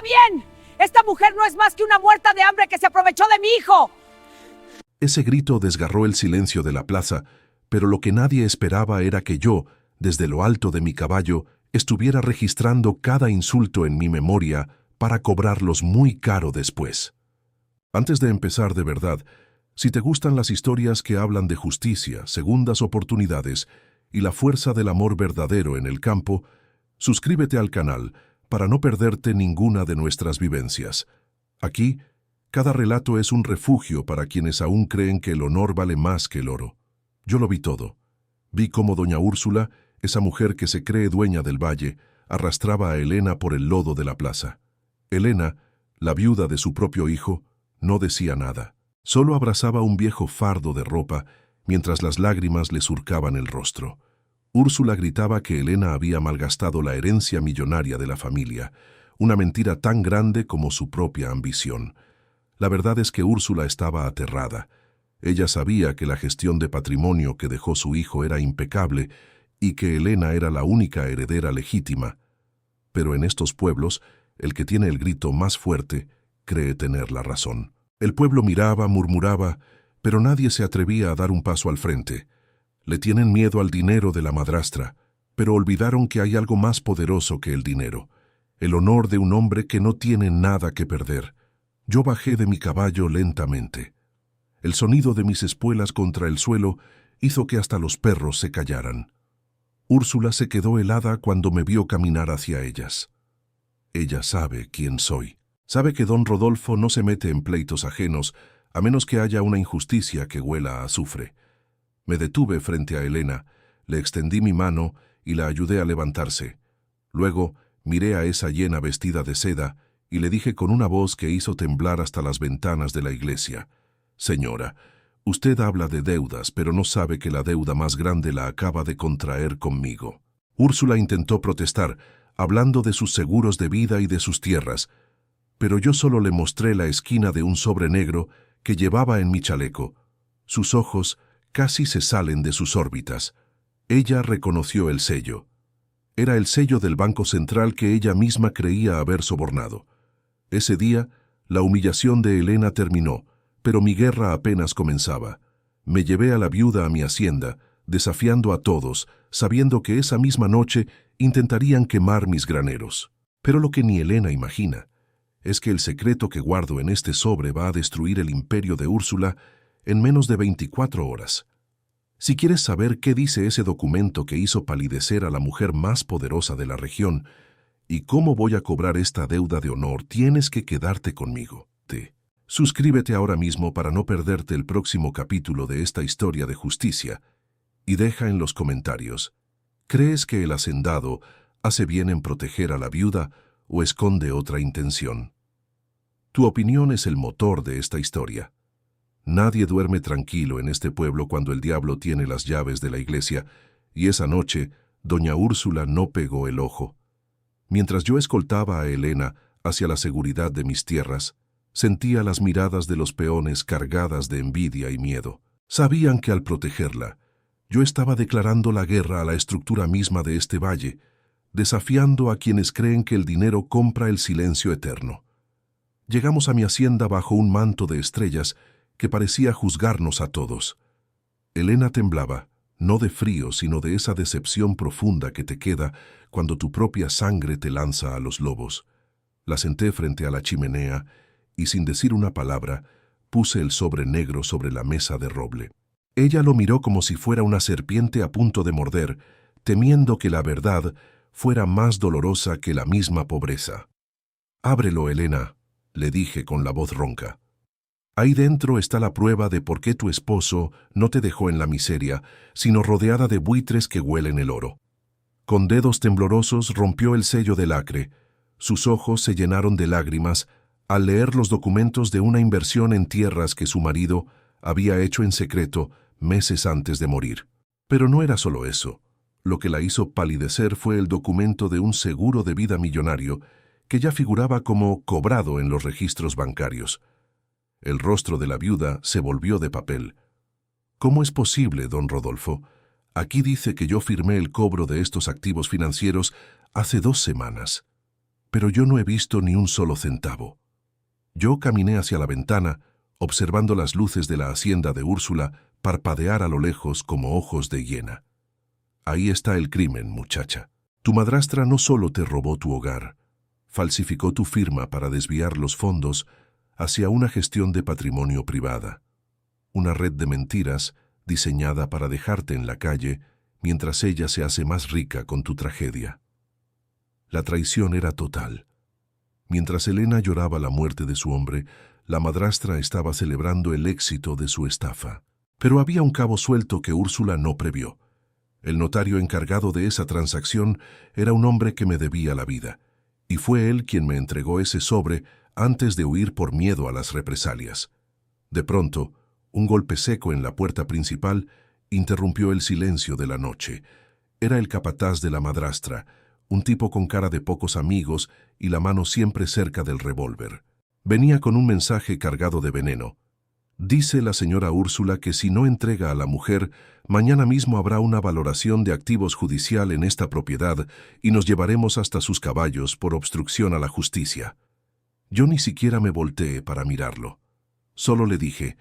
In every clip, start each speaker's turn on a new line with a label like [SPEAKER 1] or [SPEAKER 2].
[SPEAKER 1] bien! ¡Esta mujer no es más que una muerta de hambre que se aprovechó de mi hijo!
[SPEAKER 2] Ese grito desgarró el silencio de la plaza, pero lo que nadie esperaba era que yo, desde lo alto de mi caballo, estuviera registrando cada insulto en mi memoria para cobrarlos muy caro después. Antes de empezar de verdad, si te gustan las historias que hablan de justicia, segundas oportunidades y la fuerza del amor verdadero en el campo, suscríbete al canal para no perderte ninguna de nuestras vivencias. Aquí, cada relato es un refugio para quienes aún creen que el honor vale más que el oro. Yo lo vi todo. Vi cómo doña Úrsula, esa mujer que se cree dueña del valle, arrastraba a Elena por el lodo de la plaza. Elena, la viuda de su propio hijo, no decía nada. Solo abrazaba un viejo fardo de ropa mientras las lágrimas le surcaban el rostro. Úrsula gritaba que Elena había malgastado la herencia millonaria de la familia, una mentira tan grande como su propia ambición. La verdad es que Úrsula estaba aterrada. Ella sabía que la gestión de patrimonio que dejó su hijo era impecable y que Elena era la única heredera legítima. Pero en estos pueblos, el que tiene el grito más fuerte cree tener la razón. El pueblo miraba, murmuraba, pero nadie se atrevía a dar un paso al frente. Le tienen miedo al dinero de la madrastra, pero olvidaron que hay algo más poderoso que el dinero, el honor de un hombre que no tiene nada que perder. Yo bajé de mi caballo lentamente. El sonido de mis espuelas contra el suelo hizo que hasta los perros se callaran. Úrsula se quedó helada cuando me vio caminar hacia ellas. Ella sabe quién soy. Sabe que don Rodolfo no se mete en pleitos ajenos, a menos que haya una injusticia que huela a azufre. Me detuve frente a Elena, le extendí mi mano y la ayudé a levantarse. Luego miré a esa hiena vestida de seda y le dije con una voz que hizo temblar hasta las ventanas de la iglesia: «Señora, usted habla de deudas, pero no sabe que la deuda más grande la acaba de contraer conmigo». Úrsula intentó protestar, hablando de sus seguros de vida y de sus tierras, pero yo solo le mostré la esquina de un sobre negro que llevaba en mi chaleco. Sus ojos casi se salen de sus órbitas. Ella reconoció el sello. Era el sello del Banco Central que ella misma creía haber sobornado. Ese día, la humillación de Elena terminó, pero mi guerra apenas comenzaba. Me llevé a la viuda a mi hacienda, desafiando a todos, sabiendo que esa misma noche intentarían quemar mis graneros. Pero lo que ni Elena imagina es que el secreto que guardo en este sobre va a destruir el imperio de Úrsula en menos de 24 horas. Si quieres saber qué dice ese documento que hizo palidecer a la mujer más poderosa de la región y cómo voy a cobrar esta deuda de honor, tienes que quedarte conmigo. Suscríbete ahora mismo para no perderte el próximo capítulo de esta historia de justicia y deja en los comentarios: ¿crees que el hacendado hace bien en proteger a la viuda o esconde otra intención? Tu opinión es el motor de esta historia. Nadie duerme tranquilo en este pueblo cuando el diablo tiene las llaves de la iglesia, y esa noche doña Úrsula no pegó el ojo. Mientras yo escoltaba a Elena hacia la seguridad de mis tierras, sentía las miradas de los peones cargadas de envidia y miedo. Sabían que al protegerla, yo estaba declarando la guerra a la estructura misma de este valle, desafiando a quienes creen que el dinero compra el silencio eterno. Llegamos a mi hacienda bajo un manto de estrellas que parecía juzgarnos a todos. Elena temblaba, no de frío, sino de esa decepción profunda que te queda cuando tu propia sangre te lanza a los lobos. La senté frente a la chimenea y, sin decir una palabra, puse el sobre negro sobre la mesa de roble. Ella lo miró como si fuera una serpiente a punto de morder, temiendo que la verdad fuera más dolorosa que la misma pobreza. «Ábrelo, Elena», le dije con la voz ronca. «Ahí dentro está la prueba de por qué tu esposo no te dejó en la miseria, sino rodeada de buitres que huelen el oro». Con dedos temblorosos rompió el sello del lacre. Sus ojos se llenaron de lágrimas al leer los documentos de una inversión en tierras que su marido había hecho en secreto meses antes de morir. Pero no era solo eso. Lo que la hizo palidecer fue el documento de un seguro de vida millonario que ya figuraba como cobrado en los registros bancarios. El rostro de la viuda se volvió de papel. «¿Cómo es posible, don Rodolfo? Aquí dice que yo firmé el cobro de estos activos financieros hace 2 semanas». pero yo no he visto ni un solo centavo. Yo caminé hacia la ventana, observando las luces de la hacienda de Úrsula parpadear a lo lejos como ojos de hiena. Ahí está el crimen, muchacha. Tu madrastra no solo te robó tu hogar, falsificó tu firma para desviar los fondos hacia una gestión de patrimonio privada. Una red de mentiras diseñada para dejarte en la calle mientras ella se hace más rica con tu tragedia. La traición era total. Mientras Elena lloraba la muerte de su hombre, la madrastra estaba celebrando el éxito de su estafa. Pero había un cabo suelto que Úrsula no previó. El notario encargado de esa transacción era un hombre que me debía la vida, y fue él quien me entregó ese sobre antes de huir por miedo a las represalias. De pronto, un golpe seco en la puerta principal interrumpió el silencio de la noche. Era el capataz de la madrastra, un tipo con cara de pocos amigos y la mano siempre cerca del revólver. Venía con un mensaje cargado de veneno. Dice la señora Úrsula que si no entrega a la mujer, mañana mismo habrá una valoración de activos judicial en esta propiedad y nos llevaremos hasta sus caballos por obstrucción a la justicia. Yo ni siquiera me volteé para mirarlo. Solo le dije,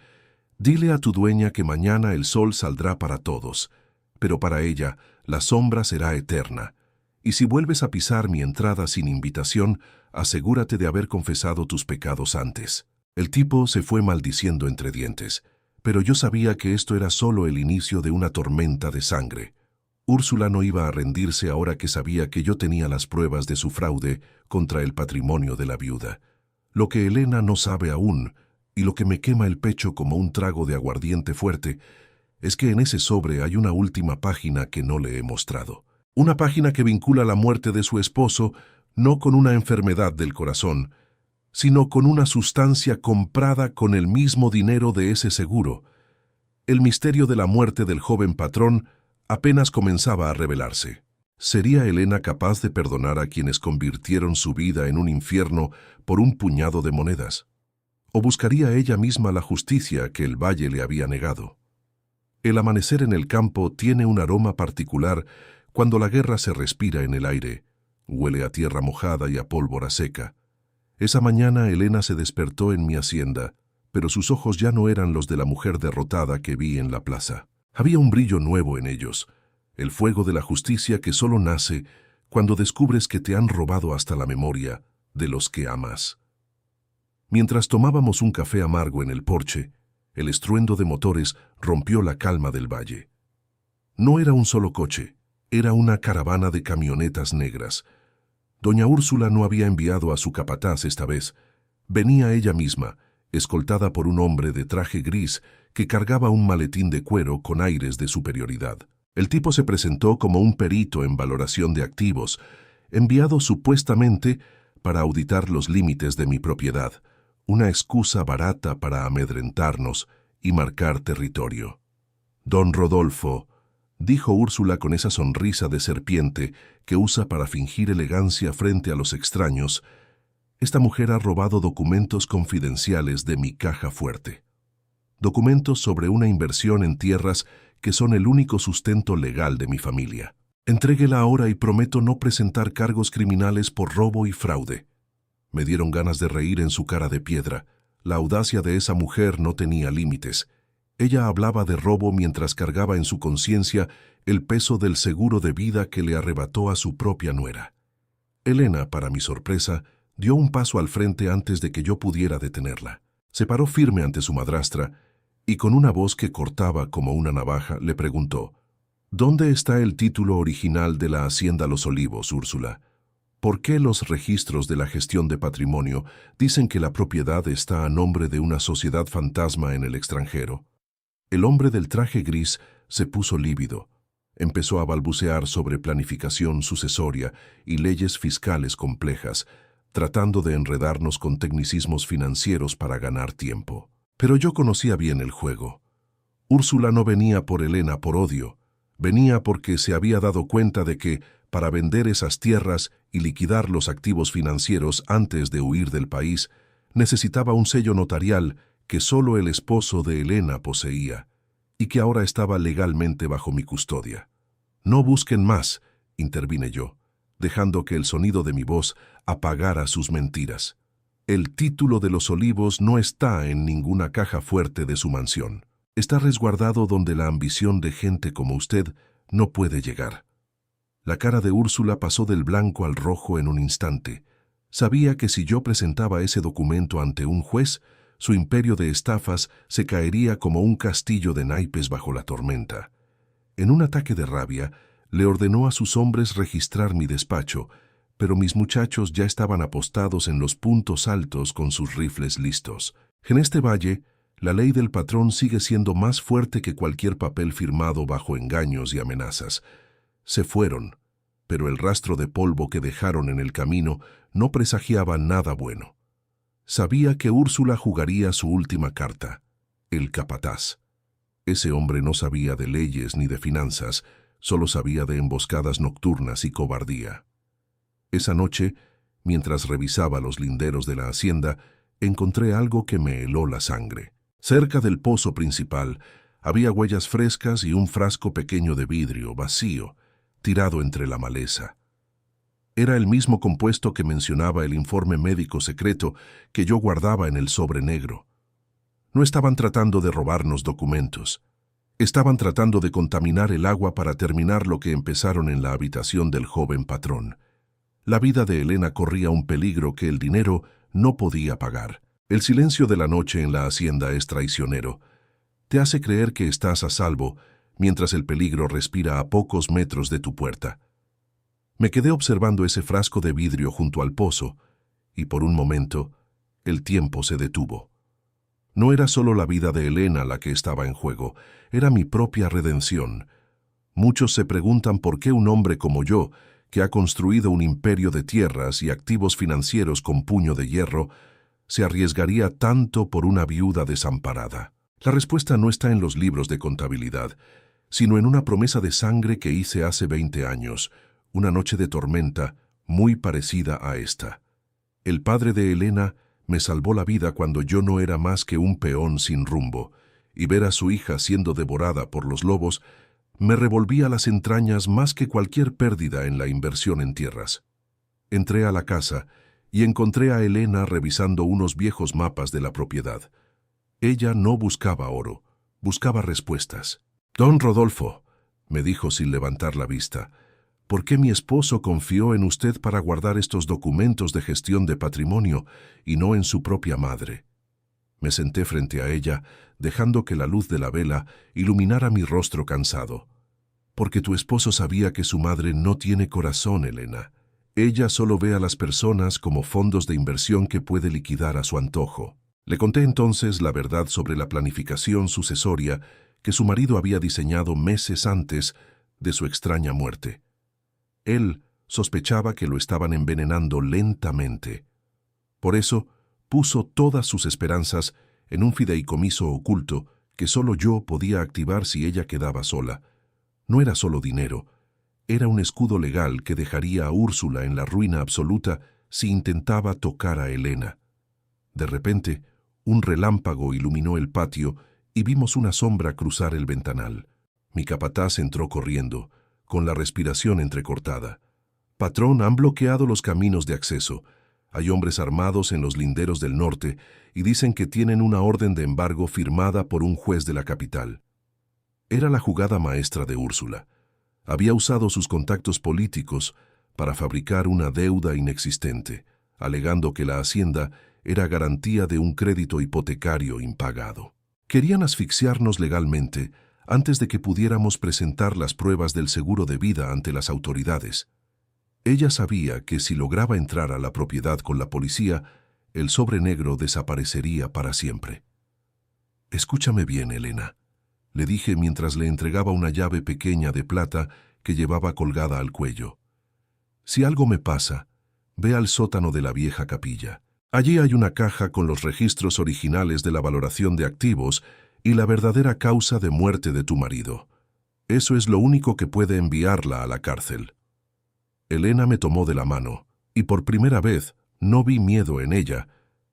[SPEAKER 2] dile a tu dueña que mañana el sol saldrá para todos, pero para ella la sombra será eterna. Y si vuelves a pisar mi entrada sin invitación, asegúrate de haber confesado tus pecados antes. El tipo se fue maldiciendo entre dientes, pero yo sabía que esto era solo el inicio de una tormenta de sangre. Úrsula no iba a rendirse ahora que sabía que yo tenía las pruebas de su fraude contra el patrimonio de la viuda. Lo que Elena no sabe aún, y lo que me quema el pecho como un trago de aguardiente fuerte, es que en ese sobre hay una última página que no le he mostrado. Una página que vincula la muerte de su esposo no con una enfermedad del corazón, sino con una sustancia comprada con el mismo dinero de ese seguro. El misterio de la muerte del joven patrón apenas comenzaba a revelarse. ¿Sería Elena capaz de perdonar a quienes convirtieron su vida en un infierno por un puñado de monedas? ¿O buscaría ella misma la justicia que el valle le había negado? El amanecer en el campo tiene un aroma particular cuando la guerra se respira en el aire. Huele a tierra mojada y a pólvora seca. Esa mañana Elena se despertó en mi hacienda, pero sus ojos ya no eran los de la mujer derrotada que vi en la plaza. Había un brillo nuevo en ellos, el fuego de la justicia que solo nace cuando descubres que te han robado hasta la memoria de los que amas. Mientras tomábamos un café amargo en el porche, el estruendo de motores rompió la calma del valle. No era un solo coche, era una caravana de camionetas negras. Doña Úrsula no había enviado a su capataz esta vez. Venía ella misma, escoltada por un hombre de traje gris que cargaba un maletín de cuero con aires de superioridad. El tipo se presentó como un perito en valoración de activos, enviado supuestamente para auditar los límites de mi propiedad, una excusa barata para amedrentarnos y marcar territorio. Don Rodolfo, dijo Úrsula con esa sonrisa de serpiente que usa para fingir elegancia frente a los extraños, esta mujer ha robado documentos confidenciales de mi caja fuerte. Documentos sobre una inversión en tierras que son el único sustento legal de mi familia. Entréguela ahora y prometo no presentar cargos criminales por robo y fraude. Me dieron ganas de reír en su cara de piedra. La audacia de esa mujer no tenía límites. Ella hablaba de robo mientras cargaba en su conciencia el peso del seguro de vida que le arrebató a su propia nuera. Elena, para mi sorpresa, dio un paso al frente antes de que yo pudiera detenerla. Se paró firme ante su madrastra y con una voz que cortaba como una navaja le preguntó, ¿dónde está el título original de la Hacienda Los Olivos, Úrsula? ¿Por qué los registros de la gestión de patrimonio dicen que la propiedad está a nombre de una sociedad fantasma en el extranjero? El hombre del traje gris se puso lívido. Empezó a balbucear sobre planificación sucesoria y leyes fiscales complejas, tratando de enredarnos con tecnicismos financieros para ganar tiempo. Pero yo conocía bien el juego. Úrsula no venía por Elena por odio, venía porque se había dado cuenta de que, para vender esas tierras y liquidar los activos financieros antes de huir del país, necesitaba un sello notarial que solo el esposo de Elena poseía, y que ahora estaba legalmente bajo mi custodia. «No busquen más», intervine yo. dejando que el sonido de mi voz apagara sus mentiras. El título de los Olivos no está en ninguna caja fuerte de su mansión. Está resguardado donde la ambición de gente como usted no puede llegar. La cara de Úrsula pasó del blanco al rojo en un instante. Sabía que si yo presentaba ese documento ante un juez, su imperio de estafas se caería como un castillo de naipes bajo la tormenta. En un ataque de rabia, le ordenó a sus hombres registrar mi despacho, pero mis muchachos ya estaban apostados en los puntos altos con sus rifles listos. En este valle, la ley del patrón sigue siendo más fuerte que cualquier papel firmado bajo engaños y amenazas. Se fueron, pero el rastro de polvo que dejaron en el camino no presagiaba nada bueno. Sabía que Úrsula jugaría su última carta, el capataz. Ese hombre no sabía de leyes ni de finanzas, solo sabía de emboscadas nocturnas y cobardía. Esa noche, mientras revisaba los linderos de la hacienda, encontré algo que me heló la sangre. Cerca del pozo principal había huellas frescas y un frasco pequeño de vidrio, vacío, tirado entre la maleza. Era el mismo compuesto que mencionaba el informe médico secreto que yo guardaba en el sobre negro. No estaban tratando de robarnos documentos. Estaban tratando de contaminar el agua para terminar lo que empezaron en la habitación del joven patrón. La vida de Elena corría un peligro que el dinero no podía pagar. El silencio de la noche en la hacienda es traicionero. Te hace creer que estás a salvo, mientras el peligro respira a pocos metros de tu puerta. Me quedé observando ese frasco de vidrio junto al pozo, y por un momento, el tiempo se detuvo. No era solo la vida de Elena la que estaba en juego, era mi propia redención. Muchos se preguntan por qué un hombre como yo, que ha construido un imperio de tierras y activos financieros con puño de hierro, se arriesgaría tanto por una viuda desamparada. La respuesta no está en los libros de contabilidad, sino en una promesa de sangre que hice hace 20 años, una noche de tormenta muy parecida a esta. El padre de Elena me salvó la vida cuando yo no era más que un peón sin rumbo, y ver a su hija siendo devorada por los lobos me revolvía las entrañas más que cualquier pérdida en la inversión en tierras. Entré a la casa y encontré a Elena revisando unos viejos mapas de la propiedad. Ella no buscaba oro, buscaba respuestas. «Don Rodolfo», me dijo sin levantar la vista, «¿por qué mi esposo confió en usted para guardar estos documentos de gestión de patrimonio y no en su propia madre?» Me senté frente a ella, dejando que la luz de la vela iluminara mi rostro cansado. «Porque tu esposo sabía que su madre no tiene corazón, Elena. Ella solo ve a las personas como fondos de inversión que puede liquidar a su antojo». Le conté entonces la verdad sobre la planificación sucesoria que su marido había diseñado meses antes de su extraña muerte. Él sospechaba que lo estaban envenenando lentamente. Por eso, puso todas sus esperanzas en un fideicomiso oculto que solo yo podía activar si ella quedaba sola. No era solo dinero, era un escudo legal que dejaría a Úrsula en la ruina absoluta si intentaba tocar a Elena. De repente, un relámpago iluminó el patio y vimos una sombra cruzar el ventanal. Mi capataz entró corriendo, con la respiración entrecortada. «Patrón, han bloqueado los caminos de acceso. Hay hombres armados en los linderos del norte y dicen que tienen una orden de embargo firmada por un juez de la capital». Era la jugada maestra de Úrsula. Había usado sus contactos políticos para fabricar una deuda inexistente, alegando que la hacienda era garantía de un crédito hipotecario impagado. Querían asfixiarnos legalmente antes de que pudiéramos presentar las pruebas del seguro de vida ante las autoridades. Ella sabía que si lograba entrar a la propiedad con la policía, el sobre negro desaparecería para siempre. «Escúchame bien, Elena», le dije mientras le entregaba una llave pequeña de plata que llevaba colgada al cuello. «Si algo me pasa, ve al sótano de la vieja capilla. Allí hay una caja con los registros originales de la valoración de activos y la verdadera causa de muerte de tu marido. Eso es lo único que puede enviarla a la cárcel». Elena me tomó de la mano, y por primera vez no vi miedo en ella,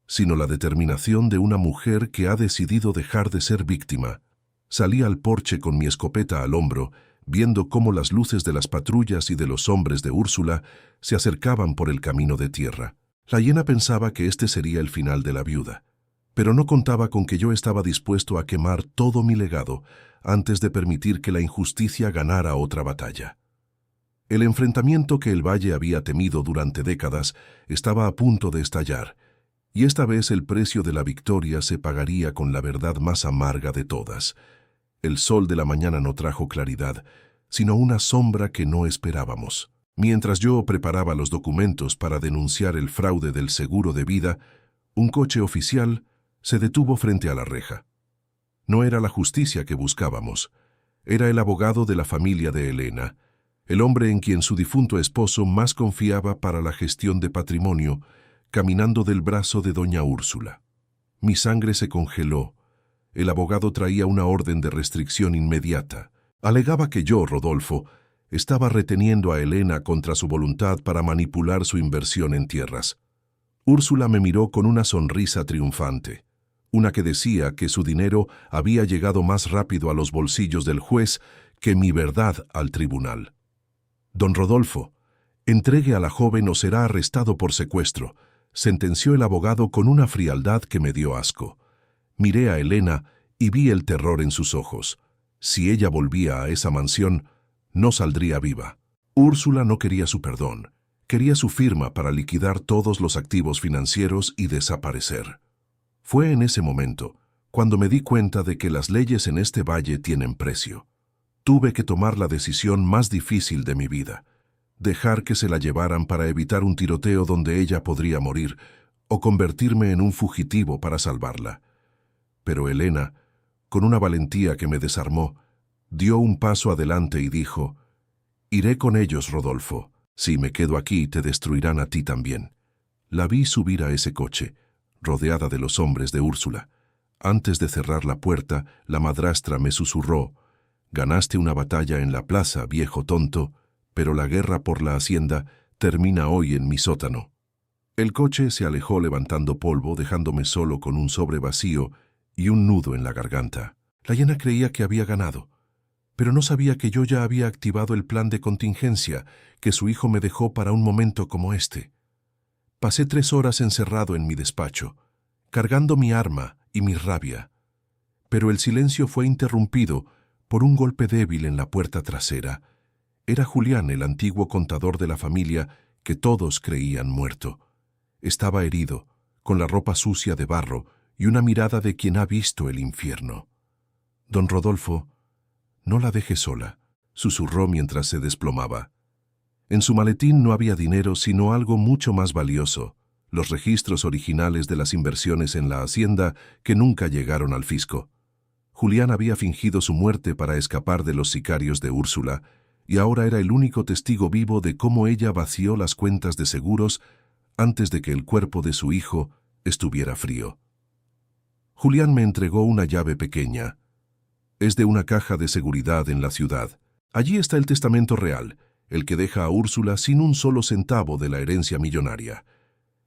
[SPEAKER 2] sino la determinación de una mujer que ha decidido dejar de ser víctima. Salí al porche con mi escopeta al hombro, viendo cómo las luces de las patrullas y de los hombres de Úrsula se acercaban por el camino de tierra. La hiena pensaba que este sería el final de la viuda, pero no contaba con que yo estaba dispuesto a quemar todo mi legado antes de permitir que la injusticia ganara otra batalla. El enfrentamiento que el valle había temido durante décadas estaba a punto de estallar, y esta vez el precio de la victoria se pagaría con la verdad más amarga de todas. El sol de la mañana no trajo claridad, sino una sombra que no esperábamos. Mientras yo preparaba los documentos para denunciar el fraude del seguro de vida, un coche oficial se detuvo frente a la reja. No era la justicia que buscábamos, era el abogado de la familia de Elena, el hombre en quien su difunto esposo más confiaba para la gestión de patrimonio, caminando del brazo de doña Úrsula. Mi sangre se congeló. El abogado traía una orden de restricción inmediata. Alegaba que yo, Rodolfo, estaba reteniendo a Elena contra su voluntad para manipular su inversión en tierras. Úrsula me miró con una sonrisa triunfante, una que decía que su dinero había llegado más rápido a los bolsillos del juez que mi verdad al tribunal. Don Rodolfo, entregue a la joven o será arrestado por secuestro, sentenció el abogado con una frialdad que me dio asco. Miré a Elena y vi el terror en sus ojos. Si ella volvía a esa mansión, no saldría viva. Úrsula no quería su perdón, quería su firma para liquidar todos los activos financieros y desaparecer. Fue en ese momento cuando me di cuenta de que las leyes en este valle tienen precio. Tuve que tomar la decisión más difícil de mi vida, dejar que se la llevaran para evitar un tiroteo donde ella podría morir, o convertirme en un fugitivo para salvarla. Pero Elena, con una valentía que me desarmó, dio un paso adelante y dijo: «Iré con ellos, Rodolfo. Si me quedo aquí, te destruirán a ti también». La vi subir a ese coche, rodeada de los hombres de Úrsula. Antes de cerrar la puerta, la madrastra me susurró: «Ganaste una batalla en la plaza, viejo tonto, pero la guerra por la hacienda termina hoy en mi sótano». El coche se alejó levantando polvo, dejándome solo con un sobre vacío y un nudo en la garganta. La hiena creía que había ganado, pero no sabía que yo ya había activado el plan de contingencia que su hijo me dejó para un momento como este. Pasé 3 horas encerrado en mi despacho, cargando mi arma y mi rabia, pero el silencio fue interrumpido por un golpe débil en la puerta trasera. Era Julián, el antiguo contador de la familia que todos creían muerto. Estaba herido, con la ropa sucia de barro y una mirada de quien ha visto el infierno. «Don Rodolfo, no la deje sola», susurró mientras se desplomaba. En su maletín no había dinero, sino algo mucho más valioso: los registros originales de las inversiones en la hacienda que nunca llegaron al fisco. Julián había fingido su muerte para escapar de los sicarios de Úrsula, y ahora era el único testigo vivo de cómo ella vació las cuentas de seguros antes de que el cuerpo de su hijo estuviera frío. Julián me entregó una llave pequeña. Es de una caja de seguridad en la ciudad. Allí está el testamento real, el que deja a Úrsula sin un solo centavo de la herencia millonaria.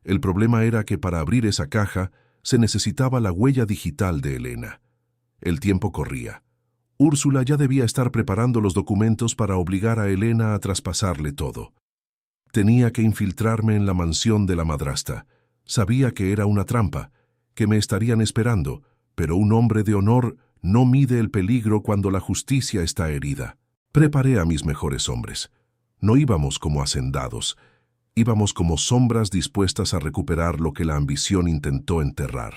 [SPEAKER 2] El problema era que para abrir esa caja se necesitaba la huella digital de Elena. El tiempo corría. Úrsula ya debía estar preparando los documentos para obligar a Elena a traspasarle todo. Tenía que infiltrarme en la mansión de la madrastra. Sabía que era una trampa, que me estarían esperando, pero un hombre de honor no mide el peligro cuando la justicia está herida. Preparé a mis mejores hombres. No íbamos como hacendados, íbamos como sombras dispuestas a recuperar lo que la ambición intentó enterrar.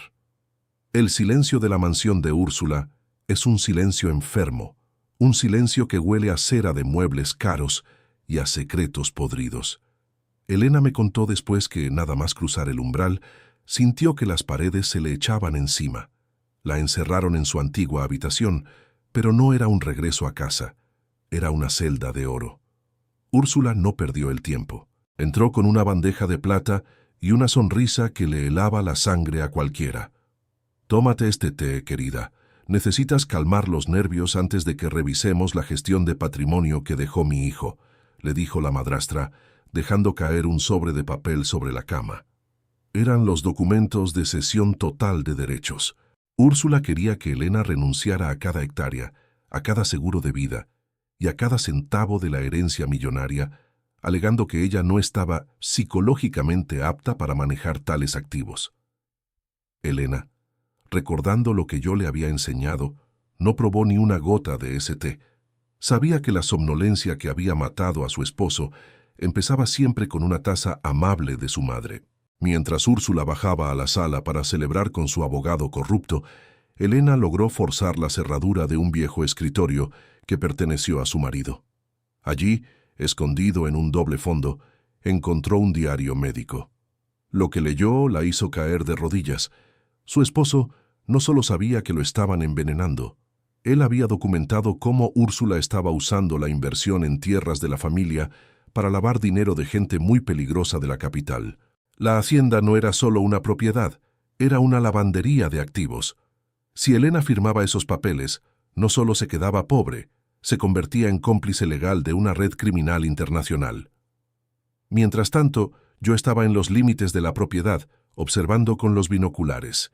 [SPEAKER 2] El silencio de la mansión de Úrsula es un silencio enfermo, un silencio que huele a cera de muebles caros y a secretos podridos. Elena me contó después que, nada más cruzar el umbral, sintió que las paredes se le echaban encima. La encerraron en su antigua habitación, pero no era un regreso a casa, era una celda de oro. Úrsula no perdió el tiempo. Entró con una bandeja de plata y una sonrisa que le helaba la sangre a cualquiera. «Tómate este té, querida. Necesitas calmar los nervios antes de que revisemos la gestión de patrimonio que dejó mi hijo», le dijo la madrastra, dejando caer un sobre de papel sobre la cama. Eran los documentos de cesión total de derechos. Úrsula quería que Elena renunciara a cada hectárea, a cada seguro de vida, y a cada centavo de la herencia millonaria, alegando que ella no estaba psicológicamente apta para manejar tales activos. Elena, recordando lo que yo le había enseñado, no probó ni una gota de ese té. Sabía que la somnolencia que había matado a su esposo empezaba siempre con una taza amable de su madre. Mientras Úrsula bajaba a la sala para celebrar con su abogado corrupto, Elena logró forzar la cerradura de un viejo escritorio que perteneció a su marido. Allí, escondido en un doble fondo, encontró un diario médico. Lo que leyó la hizo caer de rodillas. Su esposo no solo sabía que lo estaban envenenando, él había documentado cómo Úrsula estaba usando la inversión en tierras de la familia para lavar dinero de gente muy peligrosa de la capital. La hacienda no era solo una propiedad, era una lavandería de activos. Si Elena firmaba esos papeles, no solo se quedaba pobre, se convertía en cómplice legal de una red criminal internacional. Mientras tanto, yo estaba en los límites de la propiedad, observando con los binoculares.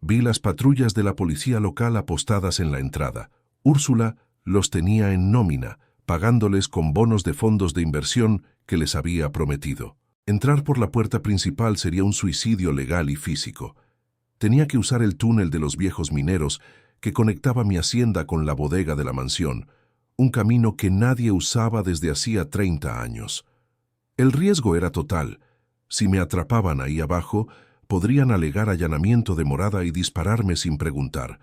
[SPEAKER 2] Vi las patrullas de la policía local apostadas en la entrada. Úrsula los tenía en nómina, pagándoles con bonos de fondos de inversión que les había prometido. Entrar por la puerta principal sería un suicidio legal y físico. Tenía que usar el túnel de los viejos mineros que conectaba mi hacienda con la bodega de la mansión, un camino que nadie usaba desde hacía 30 años. El riesgo era total. Si me atrapaban ahí abajo, podrían alegar allanamiento de morada y dispararme sin preguntar.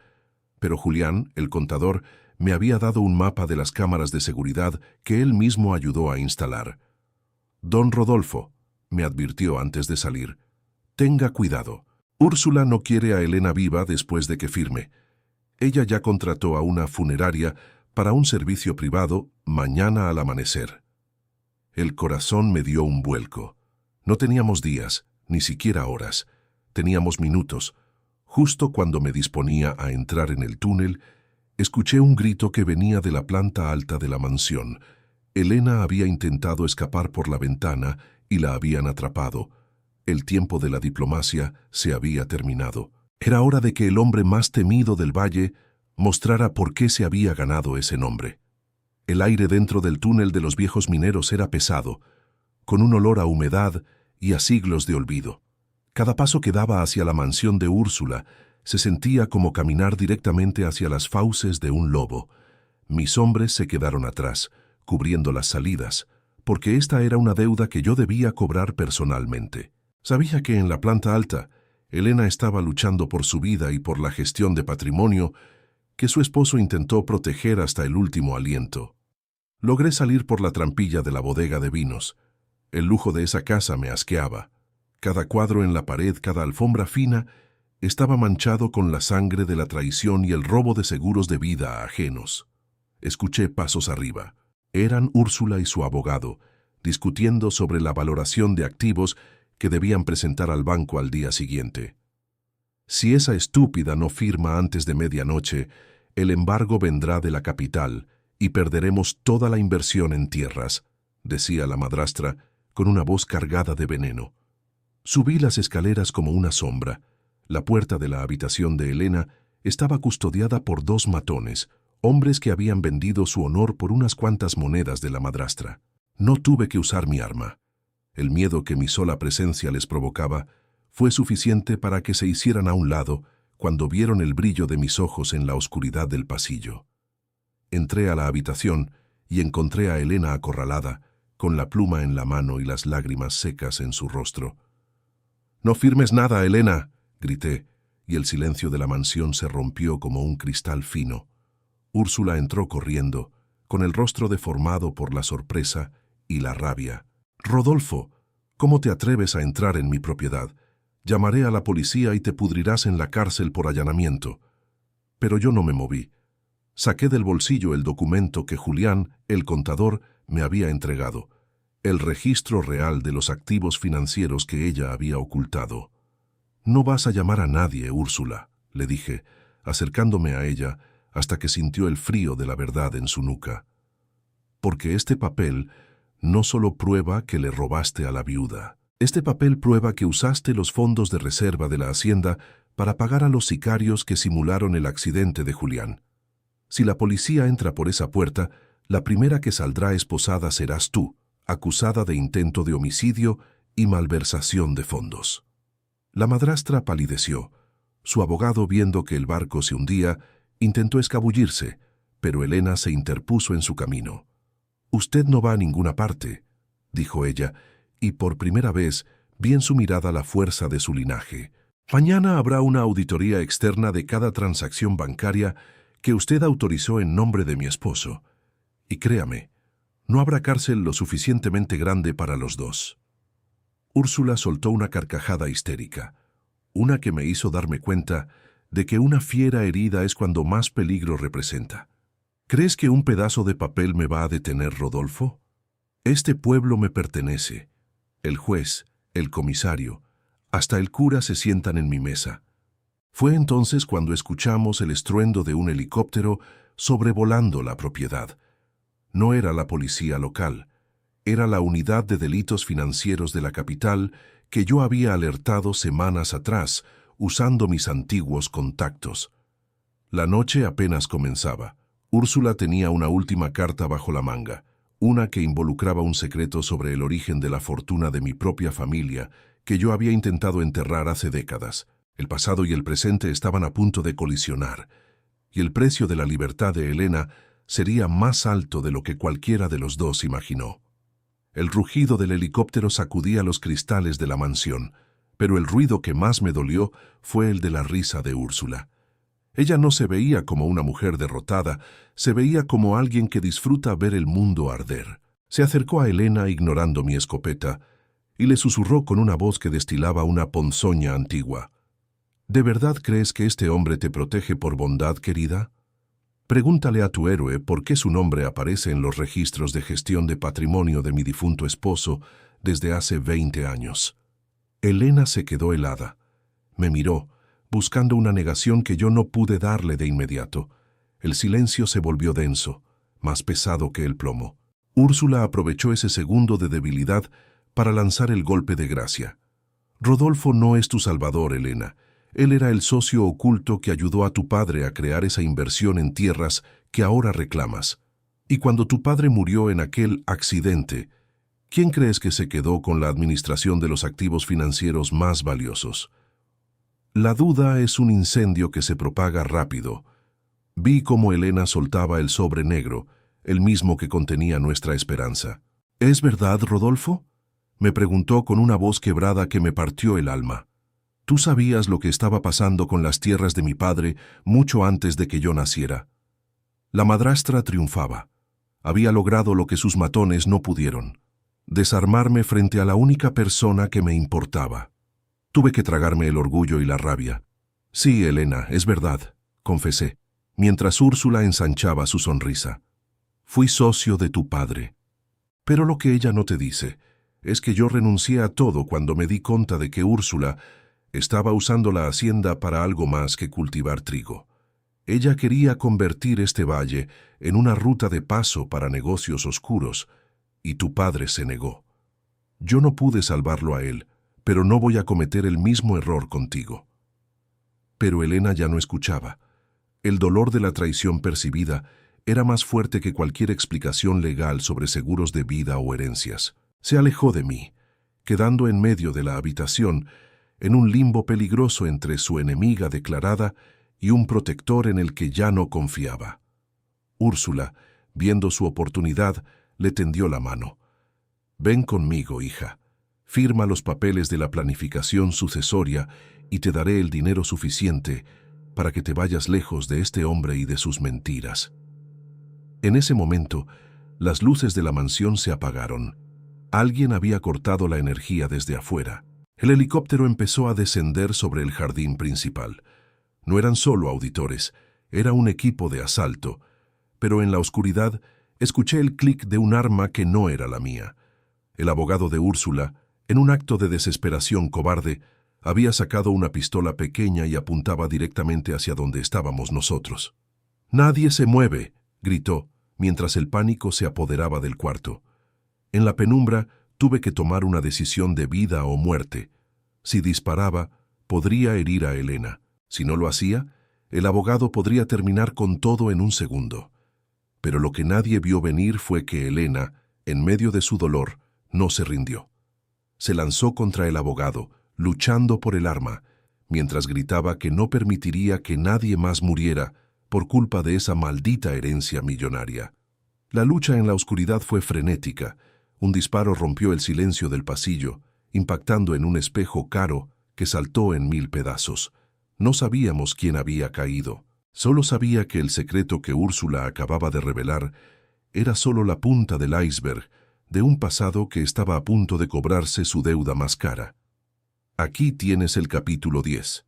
[SPEAKER 2] Pero Julián, el contador, me había dado un mapa de las cámaras de seguridad que él mismo ayudó a instalar. «Don Rodolfo», me advirtió antes de salir, «tenga cuidado. Úrsula no quiere a Elena viva después de que firme. Ella ya contrató a una funeraria para un servicio privado mañana al amanecer». El corazón me dio un vuelco. No teníamos días, ni siquiera horas. Teníamos minutos. Justo cuando me disponía a entrar en el túnel, escuché un grito que venía de la planta alta de la mansión. Elena había intentado escapar por la ventana y la habían atrapado. El tiempo de la diplomacia se había terminado. Era hora de que el hombre más temido del valle mostrara por qué se había ganado ese nombre. El aire dentro del túnel de los viejos mineros era pesado, con un olor a humedad y a siglos de olvido. Cada paso que daba hacia la mansión de Úrsula se sentía como caminar directamente hacia las fauces de un lobo. Mis hombres se quedaron atrás, cubriendo las salidas, porque esta era una deuda que yo debía cobrar personalmente. Sabía que en la planta alta, Elena estaba luchando por su vida y por la gestión de patrimonio que su esposo intentó proteger hasta el último aliento. Logré salir por la trampilla de la bodega de vinos. El lujo de esa casa me asqueaba. Cada cuadro en la pared, cada alfombra fina, estaba manchado con la sangre de la traición y el robo de seguros de vida a ajenos. Escuché pasos arriba. Eran Úrsula y su abogado, discutiendo sobre la valoración de activos que debían presentar al banco al día siguiente. Si esa estúpida no firma antes de medianoche, el embargo vendrá de la capital y perderemos toda la inversión en tierras, decía la madrastra con una voz cargada de veneno. Subí las escaleras como una sombra. La puerta de la habitación de Elena estaba custodiada por 2 matones, hombres que habían vendido su honor por unas cuantas monedas de la madrastra. No tuve que usar mi arma. El miedo que mi sola presencia les provocaba fue suficiente para que se hicieran a un lado cuando vieron el brillo de mis ojos en la oscuridad del pasillo. Entré a la habitación y encontré a Elena acorralada, con la pluma en la mano y las lágrimas secas en su rostro. «No firmes nada, Elena», grité, y el silencio de la mansión se rompió como un cristal fino. Úrsula entró corriendo, con el rostro deformado por la sorpresa y la rabia. «Rodolfo, ¿cómo te atreves a entrar en mi propiedad? Llamaré a la policía y te pudrirás en la cárcel por allanamiento». Pero yo no me moví. Saqué del bolsillo el documento que Julián, el contador, me había entregado, el registro real de los activos financieros que ella había ocultado. «No vas a llamar a nadie, Úrsula», le dije, acercándome a ella hasta que sintió el frío de la verdad en su nuca. «Porque este papel no solo prueba que le robaste a la viuda. Este papel prueba que usaste los fondos de reserva de la hacienda para pagar a los sicarios que simularon el accidente de Julián. Si la policía entra por esa puerta, La primera que saldrá esposada serás tú, acusada de intento de homicidio y malversación de fondos. La madrastra palideció. Su abogado, viendo que el barco se hundía, intentó escabullirse, pero Elena se interpuso en su camino. «Usted no va a ninguna parte», dijo ella, y por primera vez vi en su mirada la fuerza de su linaje. «Mañana habrá una auditoría externa de cada transacción bancaria que usted autorizó en nombre de mi esposo. Y créame, no habrá cárcel lo suficientemente grande para los dos». Úrsula soltó una carcajada histérica, una que me hizo darme cuenta de que una fiera herida es cuando más peligro representa. «¿Crees que un pedazo de papel me va a detener, Rodolfo? Este pueblo me pertenece. El juez, el comisario, hasta el cura se sientan en mi mesa». Fue entonces cuando escuchamos el estruendo de un helicóptero sobrevolando la propiedad. No era la policía local, era la unidad de delitos financieros de la capital que yo había alertado semanas atrás, usando mis antiguos contactos. La noche apenas comenzaba. Úrsula tenía una última carta bajo la manga, una que involucraba un secreto sobre el origen de la fortuna de mi propia familia, que yo había intentado enterrar hace décadas. El pasado y el presente estaban a punto de colisionar, y el precio de la libertad de Elena sería más alto de lo que cualquiera de los dos imaginó. El rugido del helicóptero sacudía los cristales de la mansión, pero el ruido que más me dolió fue el de la risa de Úrsula. Ella no se veía como una mujer derrotada, se veía como alguien que disfruta ver el mundo arder. Se acercó a Elena ignorando mi escopeta y le susurró con una voz que destilaba una ponzoña antigua. «¿De verdad crees que este hombre te protege por bondad, querida? Pregúntale a tu héroe por qué su nombre aparece en los registros de gestión de patrimonio de mi difunto esposo desde hace 20 años». Elena se quedó helada. Me miró, buscando una negación que yo no pude darle de inmediato. El silencio se volvió denso, más pesado que el plomo. Úrsula aprovechó ese segundo de debilidad para lanzar el golpe de gracia. «Rodolfo no es tu salvador, Elena. Él era el socio oculto que ayudó a tu padre a crear esa inversión en tierras que ahora reclamas. Y cuando tu padre murió en aquel accidente, ¿quién crees que se quedó con la administración de los activos financieros más valiosos? La duda es un incendio que se propaga rápido. Vi cómo Elena soltaba el sobre negro, el mismo que contenía nuestra esperanza. «¿Es verdad, Rodolfo?», me preguntó con una voz quebrada que me partió el alma. «Tú sabías lo que estaba pasando con las tierras de mi padre mucho antes de que yo naciera». La madrastra triunfaba. Había logrado lo que sus matones no pudieron: desarmarme frente a la única persona que me importaba. Tuve que tragarme el orgullo y la rabia. «Sí, Elena, es verdad», confesé, mientras Úrsula ensanchaba su sonrisa. «Fui socio de tu padre». Pero lo que ella no te dice es que yo renuncié a todo cuando me di cuenta de que Úrsula estaba usando la hacienda para algo más que cultivar trigo. Ella quería convertir este valle en una ruta de paso para negocios oscuros, y tu padre se negó. Yo no pude salvarlo a él, pero no voy a cometer el mismo error contigo». Pero Elena ya no escuchaba. El dolor de la traición percibida era más fuerte que cualquier explicación legal sobre seguros de vida o herencias. Se alejó de mí, quedando en medio de la habitación, en un limbo peligroso entre su enemiga declarada y un protector en el que ya no confiaba. Úrsula, viendo su oportunidad, le tendió la mano. «Ven conmigo, hija. Firma los papeles de la planificación sucesoria y te daré el dinero suficiente para que te vayas lejos de este hombre y de sus mentiras». En ese momento, las luces de la mansión se apagaron. Alguien había cortado la energía desde afuera. El helicóptero empezó a descender sobre el jardín principal. No eran solo auditores, era un equipo de asalto, pero en la oscuridad escuché el clic de un arma que no era la mía. El abogado de Úrsula, en un acto de desesperación cobarde, había sacado una pistola pequeña y apuntaba directamente hacia donde estábamos nosotros. «¡Nadie se mueve!», gritó, mientras el pánico se apoderaba del cuarto. En la penumbra tuve que tomar una decisión de vida o muerte. Si disparaba, podría herir a Elena. Si no lo hacía, el abogado podría terminar con todo en un segundo. Pero lo que nadie vio venir fue que Elena, en medio de su dolor, no se rindió. Se lanzó contra el abogado, luchando por el arma, mientras gritaba que no permitiría que nadie más muriera por culpa de esa maldita herencia millonaria. La lucha en la oscuridad fue frenética. Un disparo rompió el silencio del pasillo, impactando en un espejo caro que saltó en 1000 pedazos. No sabíamos quién había caído. Solo sabía que el secreto que Úrsula acababa de revelar era solo la punta del iceberg de un pasado que estaba a punto de cobrarse su deuda más cara. Aquí tienes el capítulo 10.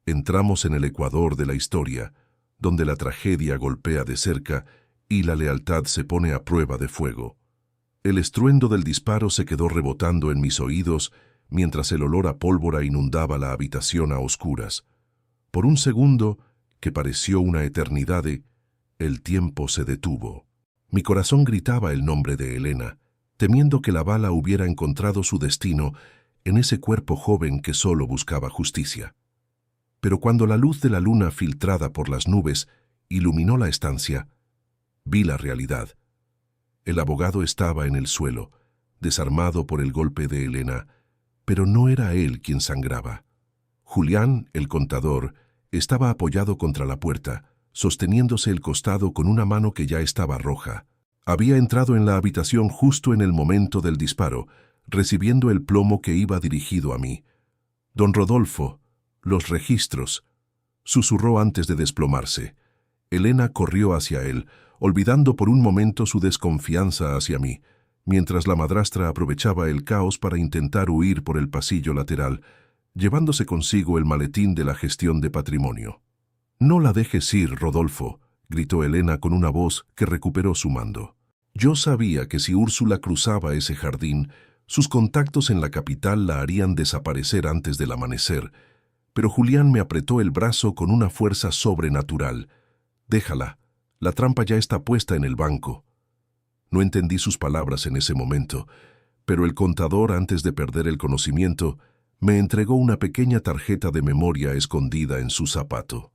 [SPEAKER 2] Entramos en el ecuador de la historia, donde la tragedia golpea de cerca y la lealtad se pone a prueba de fuego. El estruendo del disparo se quedó rebotando en mis oídos mientras el olor a pólvora inundaba la habitación a oscuras. Por un segundo, que pareció una eternidad, el tiempo se detuvo. Mi corazón gritaba el nombre de Elena, temiendo que la bala hubiera encontrado su destino en ese cuerpo joven que solo buscaba justicia. Pero cuando la luz de la luna filtrada por las nubes iluminó la estancia, vi la realidad. El abogado estaba en el suelo, desarmado por el golpe de Elena, pero no era él quien sangraba. Julián, el contador, estaba apoyado contra la puerta, sosteniéndose el costado con una mano que ya estaba roja. Había entrado en la habitación justo en el momento del disparo, recibiendo el plomo que iba dirigido a mí. «Don Rodolfo, los registros», susurró antes de desplomarse. Elena corrió hacia él, olvidando por un momento su desconfianza hacia mí, mientras la madrastra aprovechaba el caos para intentar huir por el pasillo lateral, llevándose consigo el maletín de la gestión de patrimonio. «No la dejes ir, Rodolfo», gritó Elena con una voz que recuperó su mando. Yo sabía que si Úrsula cruzaba ese jardín, sus contactos en la capital la harían desaparecer antes del amanecer, pero Julián me apretó el brazo con una fuerza sobrenatural. «Déjala, la trampa ya está puesta en el banco». No entendí sus palabras en ese momento, pero el contador, antes de perder el conocimiento, me entregó una pequeña tarjeta de memoria escondida en su zapato.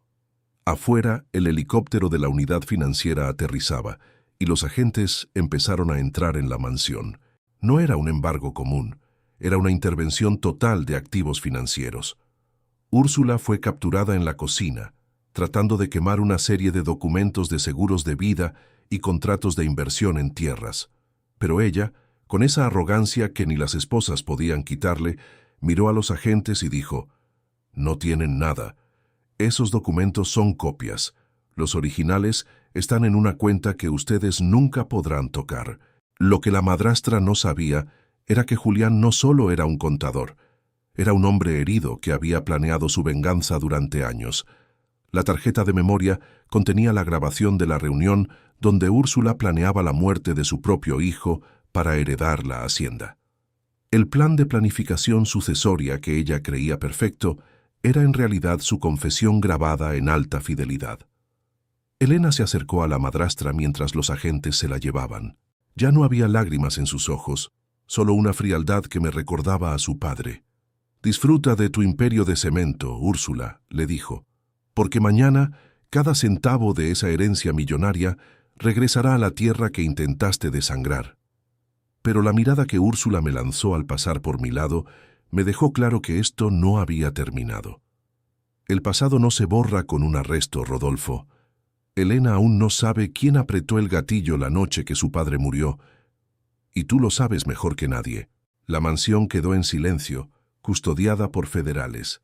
[SPEAKER 2] Afuera, el helicóptero de la unidad financiera aterrizaba, y los agentes empezaron a entrar en la mansión. No era un embargo común, era una intervención total de activos financieros. Úrsula fue capturada en la cocina, tratando de quemar una serie de documentos de seguros de vida y contratos de inversión en tierras. Pero ella, con esa arrogancia que ni las esposas podían quitarle, miró a los agentes y dijo: «No tienen nada. Esos documentos son copias. Los originales están en una cuenta que ustedes nunca podrán tocar». Lo que la madrastra no sabía era que Julián no solo era un contador, era un hombre herido que había planeado su venganza durante años. La tarjeta de memoria contenía la grabación de la reunión donde Úrsula planeaba la muerte de su propio hijo para heredar la hacienda. El plan de planificación sucesoria que ella creía perfecto era en realidad su confesión grabada en alta fidelidad. Elena se acercó a la madrastra mientras los agentes se la llevaban. Ya no había lágrimas en sus ojos, solo una frialdad que me recordaba a su padre. «Disfruta de tu imperio de cemento, Úrsula», le dijo, «porque mañana cada centavo de esa herencia millonaria regresará a la tierra que intentaste desangrar». Pero la mirada que Úrsula me lanzó al pasar por mi lado me dejó claro que esto no había terminado. El pasado no se borra con un arresto, Rodolfo. Elena aún no sabe quién apretó el gatillo la noche que su padre murió, y tú lo sabes mejor que nadie. La mansión quedó en silencio, custodiada por federales.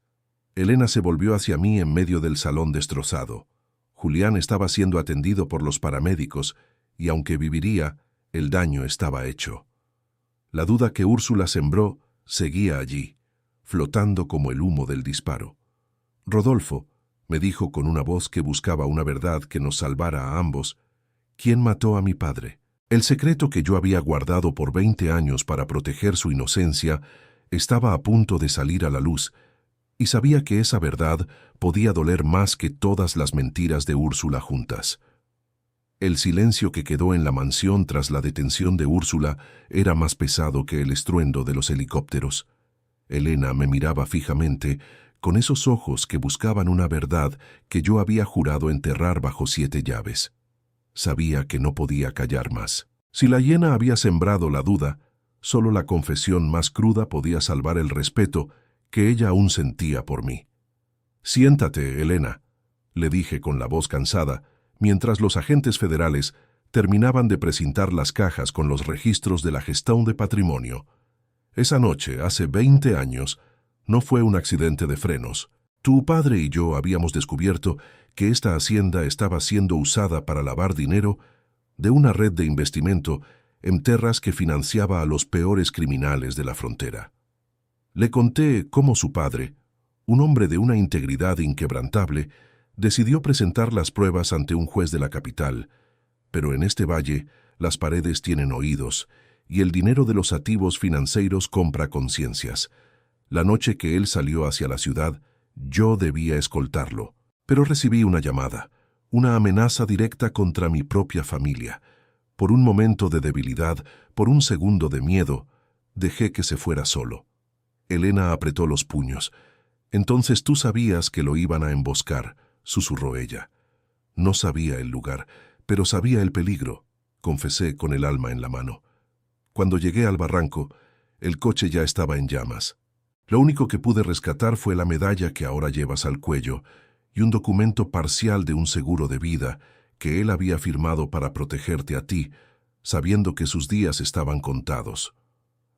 [SPEAKER 2] Elena se volvió hacia mí en medio del salón destrozado. Julián estaba siendo atendido por los paramédicos, y aunque viviría, el daño estaba hecho. La duda que Úrsula sembró seguía allí, flotando como el humo del disparo. «Rodolfo», me dijo con una voz que buscaba una verdad que nos salvara a ambos, «¿quién mató a mi padre?». El secreto que yo había guardado por 20 años para proteger su inocencia estaba a punto de salir a la luz, y sabía que esa verdad podía doler más que todas las mentiras de Úrsula juntas. El silencio que quedó en la mansión tras la detención de Úrsula era más pesado que el estruendo de los helicópteros. Elena me miraba fijamente, con esos ojos que buscaban una verdad que yo había jurado enterrar bajo 7 llaves. Sabía que no podía callar más. Si la hiena había sembrado la duda, solo la confesión más cruda podía salvar el respeto que ella aún sentía por mí. «Siéntate, Elena», le dije con la voz cansada, mientras los agentes federales terminaban de presentar las cajas con los registros de la gestión de patrimonio. Esa noche, hace 20 años, no fue un accidente de frenos. Tu padre y yo habíamos descubierto que esta hacienda estaba siendo usada para lavar dinero de una red de investimento en tierras que financiaba a los peores criminales de la frontera. Le conté cómo su padre, un hombre de una integridad inquebrantable, decidió presentar las pruebas ante un juez de la capital, pero en este valle las paredes tienen oídos y el dinero de los activos financieros compra conciencias. La noche que él salió hacia la ciudad, yo debía escoltarlo, pero recibí una llamada, una amenaza directa contra mi propia familia. Por un momento de debilidad, por un segundo de miedo, dejé que se fuera solo. Elena apretó los puños. «Entonces tú sabías que lo iban a emboscar», susurró ella. «No sabía el lugar, pero sabía el peligro», confesé con el alma en la mano. Cuando llegué al barranco, el coche ya estaba en llamas. Lo único que pude rescatar fue la medalla que ahora llevas al cuello y un documento parcial de un seguro de vida que él había firmado para protegerte a ti, sabiendo que sus días estaban contados.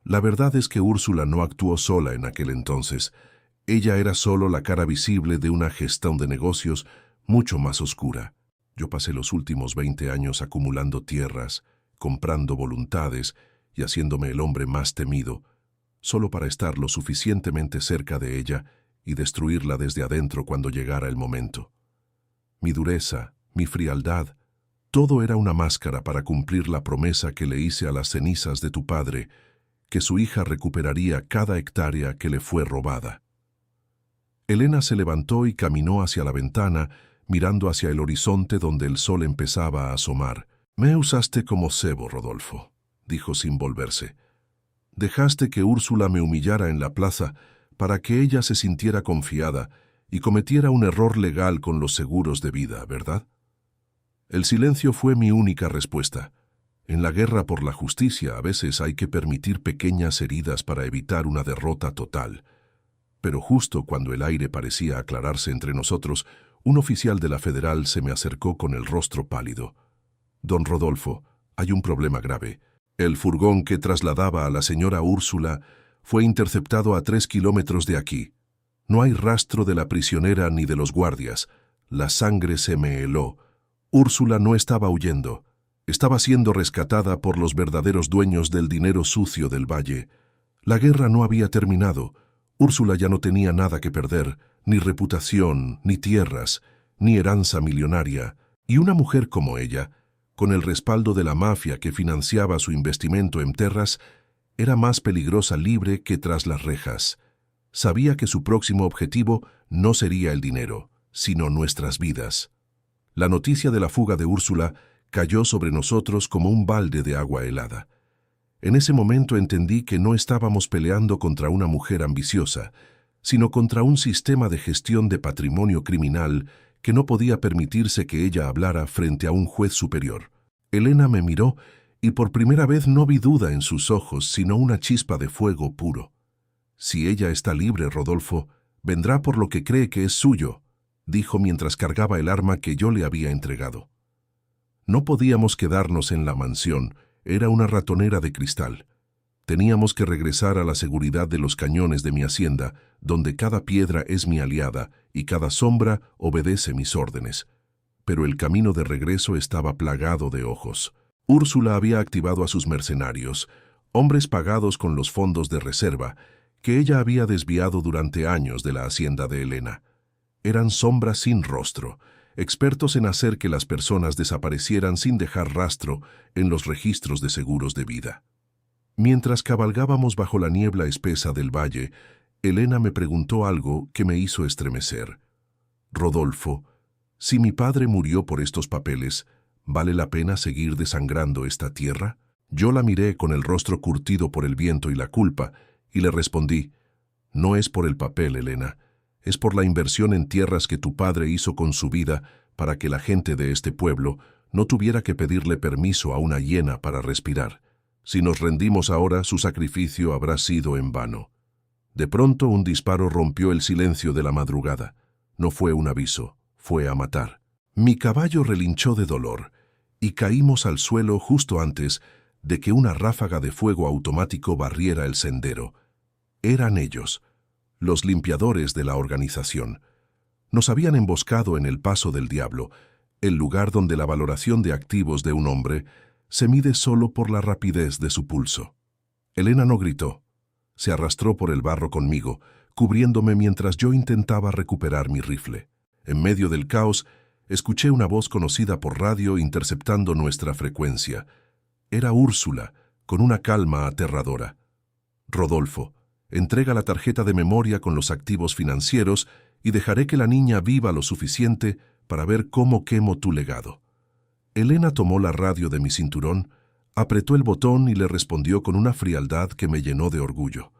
[SPEAKER 2] La verdad es que Úrsula no actuó sola en aquel entonces. Ella era solo la cara visible de una gestión de negocios mucho más oscura. Yo pasé los últimos 20 años acumulando tierras, comprando voluntades y haciéndome el hombre más temido, solo para estar lo suficientemente cerca de ella y destruirla desde adentro cuando llegara el momento. Mi dureza, mi frialdad, todo era una máscara para cumplir la promesa que le hice a las cenizas de tu padre, que su hija recuperaría cada hectárea que le fue robada. Elena se levantó y caminó hacia la ventana, mirando hacia el horizonte donde el sol empezaba a asomar. «Me usaste como cebo, Rodolfo», dijo sin volverse. «Dejaste que Úrsula me humillara en la plaza para que ella se sintiera confiada y cometiera un error legal con los seguros de vida, ¿verdad?» El silencio fue mi única respuesta. En la guerra por la justicia a veces hay que permitir pequeñas heridas para evitar una derrota total. Pero justo cuando el aire parecía aclararse entre nosotros, un oficial de la Federal se me acercó con el rostro pálido. «Don Rodolfo, hay un problema grave. El furgón que trasladaba a la señora Úrsula fue interceptado a 3 kilómetros de aquí. No hay rastro de la prisionera ni de los guardias. La sangre se me heló. Úrsula no estaba huyendo. Estaba siendo rescatada por los verdaderos dueños del dinero sucio del valle. La guerra no había terminado. Úrsula ya no tenía nada que perder, ni reputación, ni tierras, ni heranza millonaria. Y una mujer como ella, con el respaldo de la mafia que financiaba su investimento en tierras, era más peligrosa libre que tras las rejas. Sabía que su próximo objetivo no sería el dinero, sino nuestras vidas. La noticia de la fuga de Úrsula cayó sobre nosotros como un balde de agua helada. En ese momento entendí que no estábamos peleando contra una mujer ambiciosa, sino contra un sistema de gestión de patrimonio criminal que no podía permitirse que ella hablara frente a un juez superior. Elena me miró y por primera vez no vi duda en sus ojos, sino una chispa de fuego puro. «Si ella está libre, Rodolfo, vendrá por lo que cree que es suyo», dijo mientras cargaba el arma que yo le había entregado. No podíamos quedarnos en la mansión, era una ratonera de cristal. Teníamos que regresar a la seguridad de los cañones de mi hacienda, donde cada piedra es mi aliada y cada sombra obedece mis órdenes. Pero el camino de regreso estaba plagado de ojos. Úrsula había activado a sus mercenarios, hombres pagados con los fondos de reserva, que ella había desviado durante años de la hacienda de Elena. Eran sombras sin rostro, expertos en hacer que las personas desaparecieran sin dejar rastro en los registros de seguros de vida. Mientras cabalgábamos bajo la niebla espesa del valle, Elena me preguntó algo que me hizo estremecer. «Rodolfo, si mi padre murió por estos papeles, ¿vale la pena seguir desangrando esta tierra?» Yo la miré con el rostro curtido por el viento y la culpa, y le respondí: «No es por el papel, Elena. Es por la inversión en tierras que tu padre hizo con su vida para que la gente de este pueblo no tuviera que pedirle permiso a una hiena para respirar. Si nos rendimos ahora, su sacrificio habrá sido en vano. De pronto un disparo rompió el silencio de la madrugada. No fue un aviso, fue a matar. Mi caballo relinchó de dolor y caímos al suelo justo antes de que una ráfaga de fuego automático barriera el sendero. Eran ellos, los limpiadores de la organización. Nos habían emboscado en el Paso del Diablo, el lugar donde la valoración de activos de un hombre se mide solo por la rapidez de su pulso. Elena no gritó. Se arrastró por el barro conmigo, cubriéndome mientras yo intentaba recuperar mi rifle. En medio del caos, escuché una voz conocida por radio interceptando nuestra frecuencia. Era Úrsula, con una calma aterradora. Rodolfo, entrega la tarjeta de memoria con los activos financieros y dejaré que la niña viva lo suficiente para ver cómo quemo tu legado. Elena tomó la radio de mi cinturón, apretó el botón y le respondió con una frialdad que me llenó de orgullo.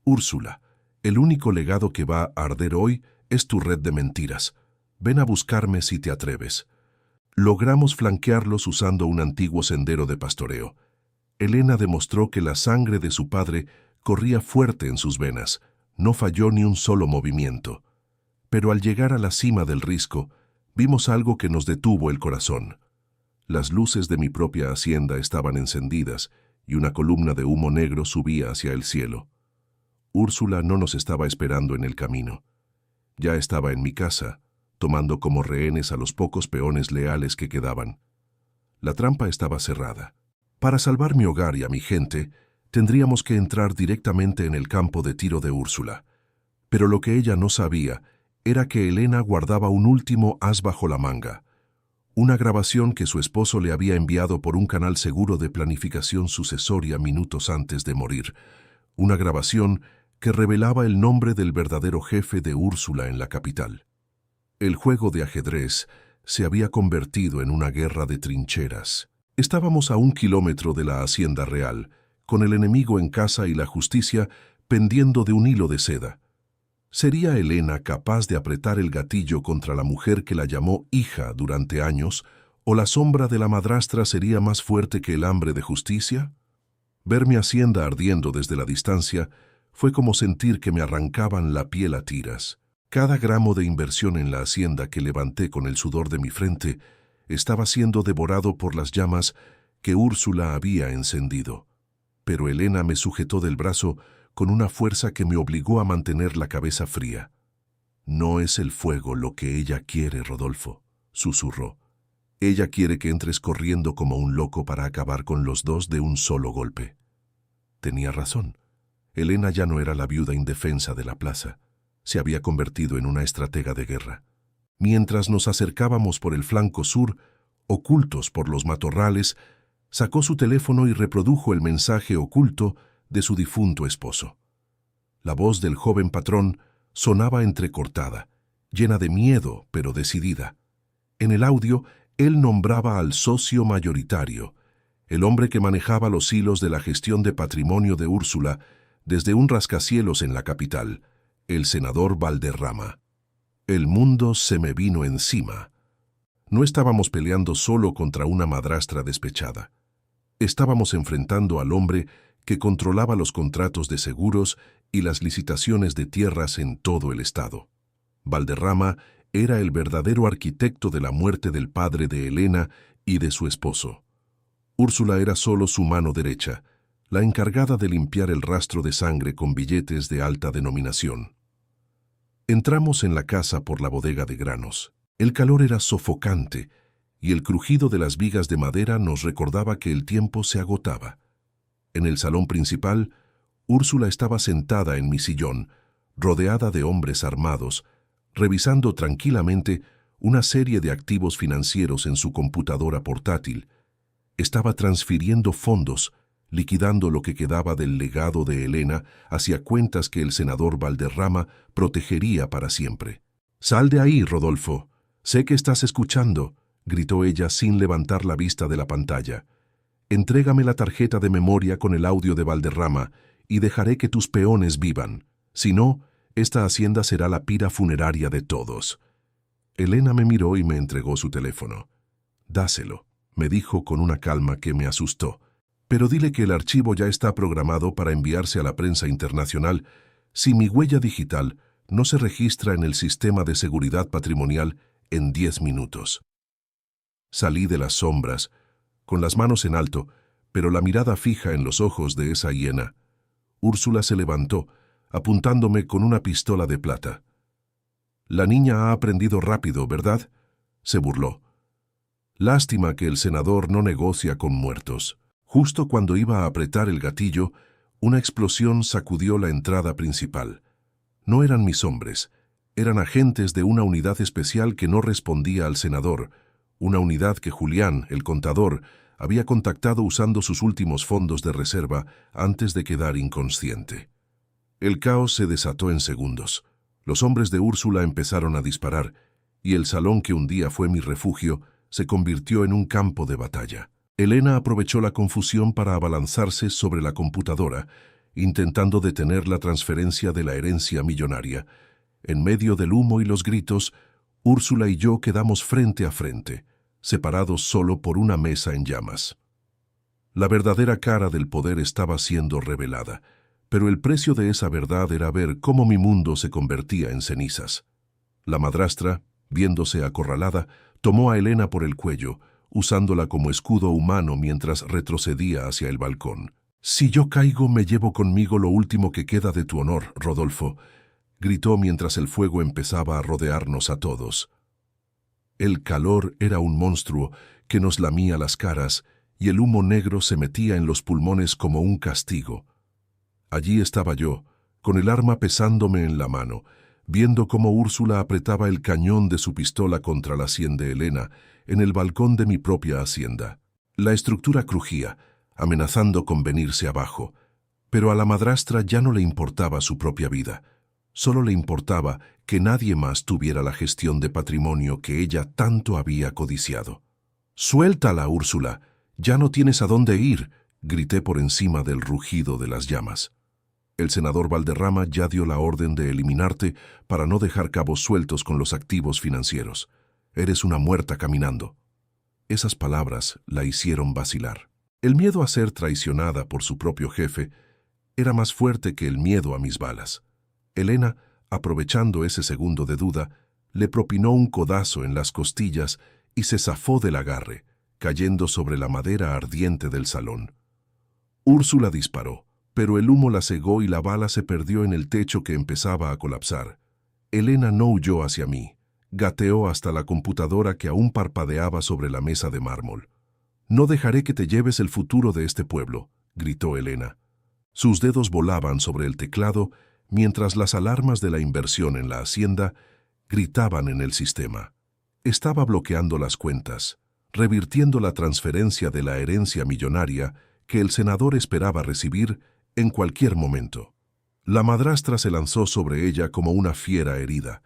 [SPEAKER 2] Úrsula, el único legado que va a arder hoy es tu red de mentiras. Ven a buscarme si te atreves. Logramos flanquearlos usando un antiguo sendero de pastoreo. Elena demostró que la sangre de su padre corría fuerte en sus venas. No falló ni un solo movimiento. Pero al llegar a la cima del risco, vimos algo que nos detuvo el corazón. Las luces de mi propia hacienda estaban encendidas y una columna de humo negro subía hacia el cielo. Úrsula no nos estaba esperando en el camino. Ya estaba en mi casa, tomando como rehenes a los pocos peones leales que quedaban. La trampa estaba cerrada. Para salvar mi hogar y a mi gente, tendríamos que entrar directamente en el campo de tiro de Úrsula. Pero lo que ella no sabía era que Elena guardaba un último as bajo la manga. Una grabación que su esposo le había enviado por un canal seguro de planificación sucesoria minutos antes de morir. Una grabación que revelaba el nombre del verdadero jefe de Úrsula en la capital. El juego de ajedrez se había convertido en una guerra de trincheras. Estábamos a 1 kilómetro de la hacienda real, con el enemigo en casa y la justicia pendiendo de un hilo de seda. ¿Sería Elena capaz de apretar el gatillo contra la mujer que la llamó hija durante años, o la sombra de la madrastra sería más fuerte que el hambre de justicia? Ver mi hacienda ardiendo desde la distancia fue como sentir que me arrancaban la piel a tiras. Cada gramo de inversión en la hacienda que levanté con el sudor de mi frente estaba siendo devorado por las llamas que Úrsula había encendido. Pero Elena me sujetó del brazo con una fuerza que me obligó a mantener la cabeza fría. «No es el fuego lo que ella quiere, Rodolfo», susurró. «Ella quiere que entres corriendo como un loco para acabar con los dos de un solo golpe». Tenía razón. Elena ya no era la viuda indefensa de la plaza. Se había convertido en una estratega de guerra. Mientras nos acercábamos por el flanco sur, ocultos por los matorrales, sacó su teléfono y reprodujo el mensaje oculto de su difunto esposo. La voz del joven patrón sonaba entrecortada, llena de miedo pero decidida. En el audio, él nombraba al socio mayoritario, el hombre que manejaba los hilos de la gestión de patrimonio de Úrsula desde un rascacielos en la capital, el senador Valderrama. El mundo se me vino encima. No estábamos peleando solo contra una madrastra despechada. Estábamos enfrentando al hombre que controlaba los contratos de seguros y las licitaciones de tierras en todo el estado. Valderrama era el verdadero arquitecto de la muerte del padre de Elena y de su esposo. Úrsula era solo su mano derecha, la encargada de limpiar el rastro de sangre con billetes de alta denominación. Entramos en la casa por la bodega de granos. El calor era sofocante y el crujido de las vigas de madera nos recordaba que el tiempo se agotaba. En el salón principal, Úrsula estaba sentada en mi sillón, rodeada de hombres armados, revisando tranquilamente una serie de activos financieros en su computadora portátil. Estaba transfiriendo fondos, liquidando lo que quedaba del legado de Elena hacia cuentas que el senador Valderrama protegería para siempre. «Sal de ahí, Rodolfo. Sé que estás escuchando», gritó ella sin levantar la vista de la pantalla. «Entrégame la tarjeta de memoria con el audio de Valderrama y dejaré que tus peones vivan. Si no, esta hacienda será la pira funeraria de todos». Elena me miró y me entregó su teléfono. «Dáselo». me dijo con una calma que me asustó. Pero dile que el archivo ya está programado para enviarse a la prensa internacional si mi huella digital no se registra en el sistema de seguridad patrimonial en 10 minutos. Salí de las sombras, con las manos en alto, pero la mirada fija en los ojos de esa hiena. Úrsula se levantó, apuntándome con una pistola de plata. «La niña ha aprendido rápido, ¿verdad?», se burló. «Lástima que el senador no negocia con muertos». Justo cuando iba a apretar el gatillo, una explosión sacudió la entrada principal. No eran mis hombres, eran agentes de una unidad especial que no respondía al senador, una unidad que Julián, el contador, había contactado usando sus últimos fondos de reserva antes de quedar inconsciente. El caos se desató en segundos. Los hombres de Úrsula empezaron a disparar, y el salón que un día fue mi refugio se convirtió en un campo de batalla. Elena aprovechó la confusión para abalanzarse sobre la computadora, intentando detener la transferencia de la herencia millonaria. En medio del humo y los gritos, Úrsula y yo quedamos frente a frente, separados solo por una mesa en llamas. La verdadera cara del poder estaba siendo revelada, pero el precio de esa verdad era ver cómo mi mundo se convertía en cenizas. La madrastra, viéndose acorralada, tomó a Elena por el cuello, usándola como escudo humano mientras retrocedía hacia el balcón. «Si yo caigo, me llevo conmigo lo último que queda de tu honor, Rodolfo», gritó mientras el fuego empezaba a rodearnos a todos. El calor era un monstruo que nos lamía las caras y el humo negro se metía en los pulmones como un castigo. Allí estaba yo, con el arma pesándome en la mano, viendo cómo Úrsula apretaba el cañón de su pistola contra la sien de Elena en el balcón de mi propia hacienda. La estructura crujía, amenazando con venirse abajo, pero a la madrastra ya no le importaba su propia vida. Solo le importaba que nadie más tuviera la gestión de patrimonio que ella tanto había codiciado. «¡Suéltala, Úrsula! ¡Ya no tienes a dónde ir!», grité por encima del rugido de las llamas. «El senador Valderrama ya dio la orden de eliminarte para no dejar cabos sueltos con los activos financieros. Eres una muerta caminando». Esas palabras la hicieron vacilar. El miedo a ser traicionada por su propio jefe era más fuerte que el miedo a mis balas. Elena, aprovechando ese segundo de duda, le propinó un codazo en las costillas y se zafó del agarre, cayendo sobre la madera ardiente del salón. Úrsula disparó, pero el humo la cegó y la bala se perdió en el techo que empezaba a colapsar. Elena no huyó hacia mí. Gateó hasta la computadora que aún parpadeaba sobre la mesa de mármol. «No dejaré que te lleves el futuro de este pueblo», gritó Elena. Sus dedos volaban sobre el teclado mientras las alarmas de la inversión en la hacienda gritaban en el sistema. Estaba bloqueando las cuentas, revirtiendo la transferencia de la herencia millonaria que el senador esperaba recibir en cualquier momento. La madrastra se lanzó sobre ella como una fiera herida.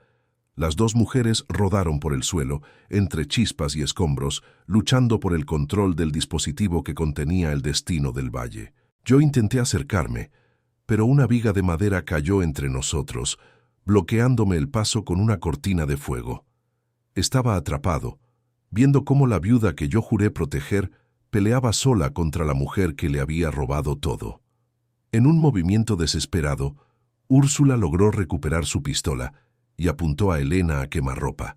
[SPEAKER 2] Las dos mujeres rodaron por el suelo, entre chispas y escombros, luchando por el control del dispositivo que contenía el destino del valle. Yo intenté acercarme, pero una viga de madera cayó entre nosotros, bloqueándome el paso con una cortina de fuego. Estaba atrapado, viendo cómo la viuda que yo juré proteger peleaba sola contra la mujer que le había robado todo. En un movimiento desesperado, Úrsula logró recuperar su pistola y apuntó a Elena a quemarropa.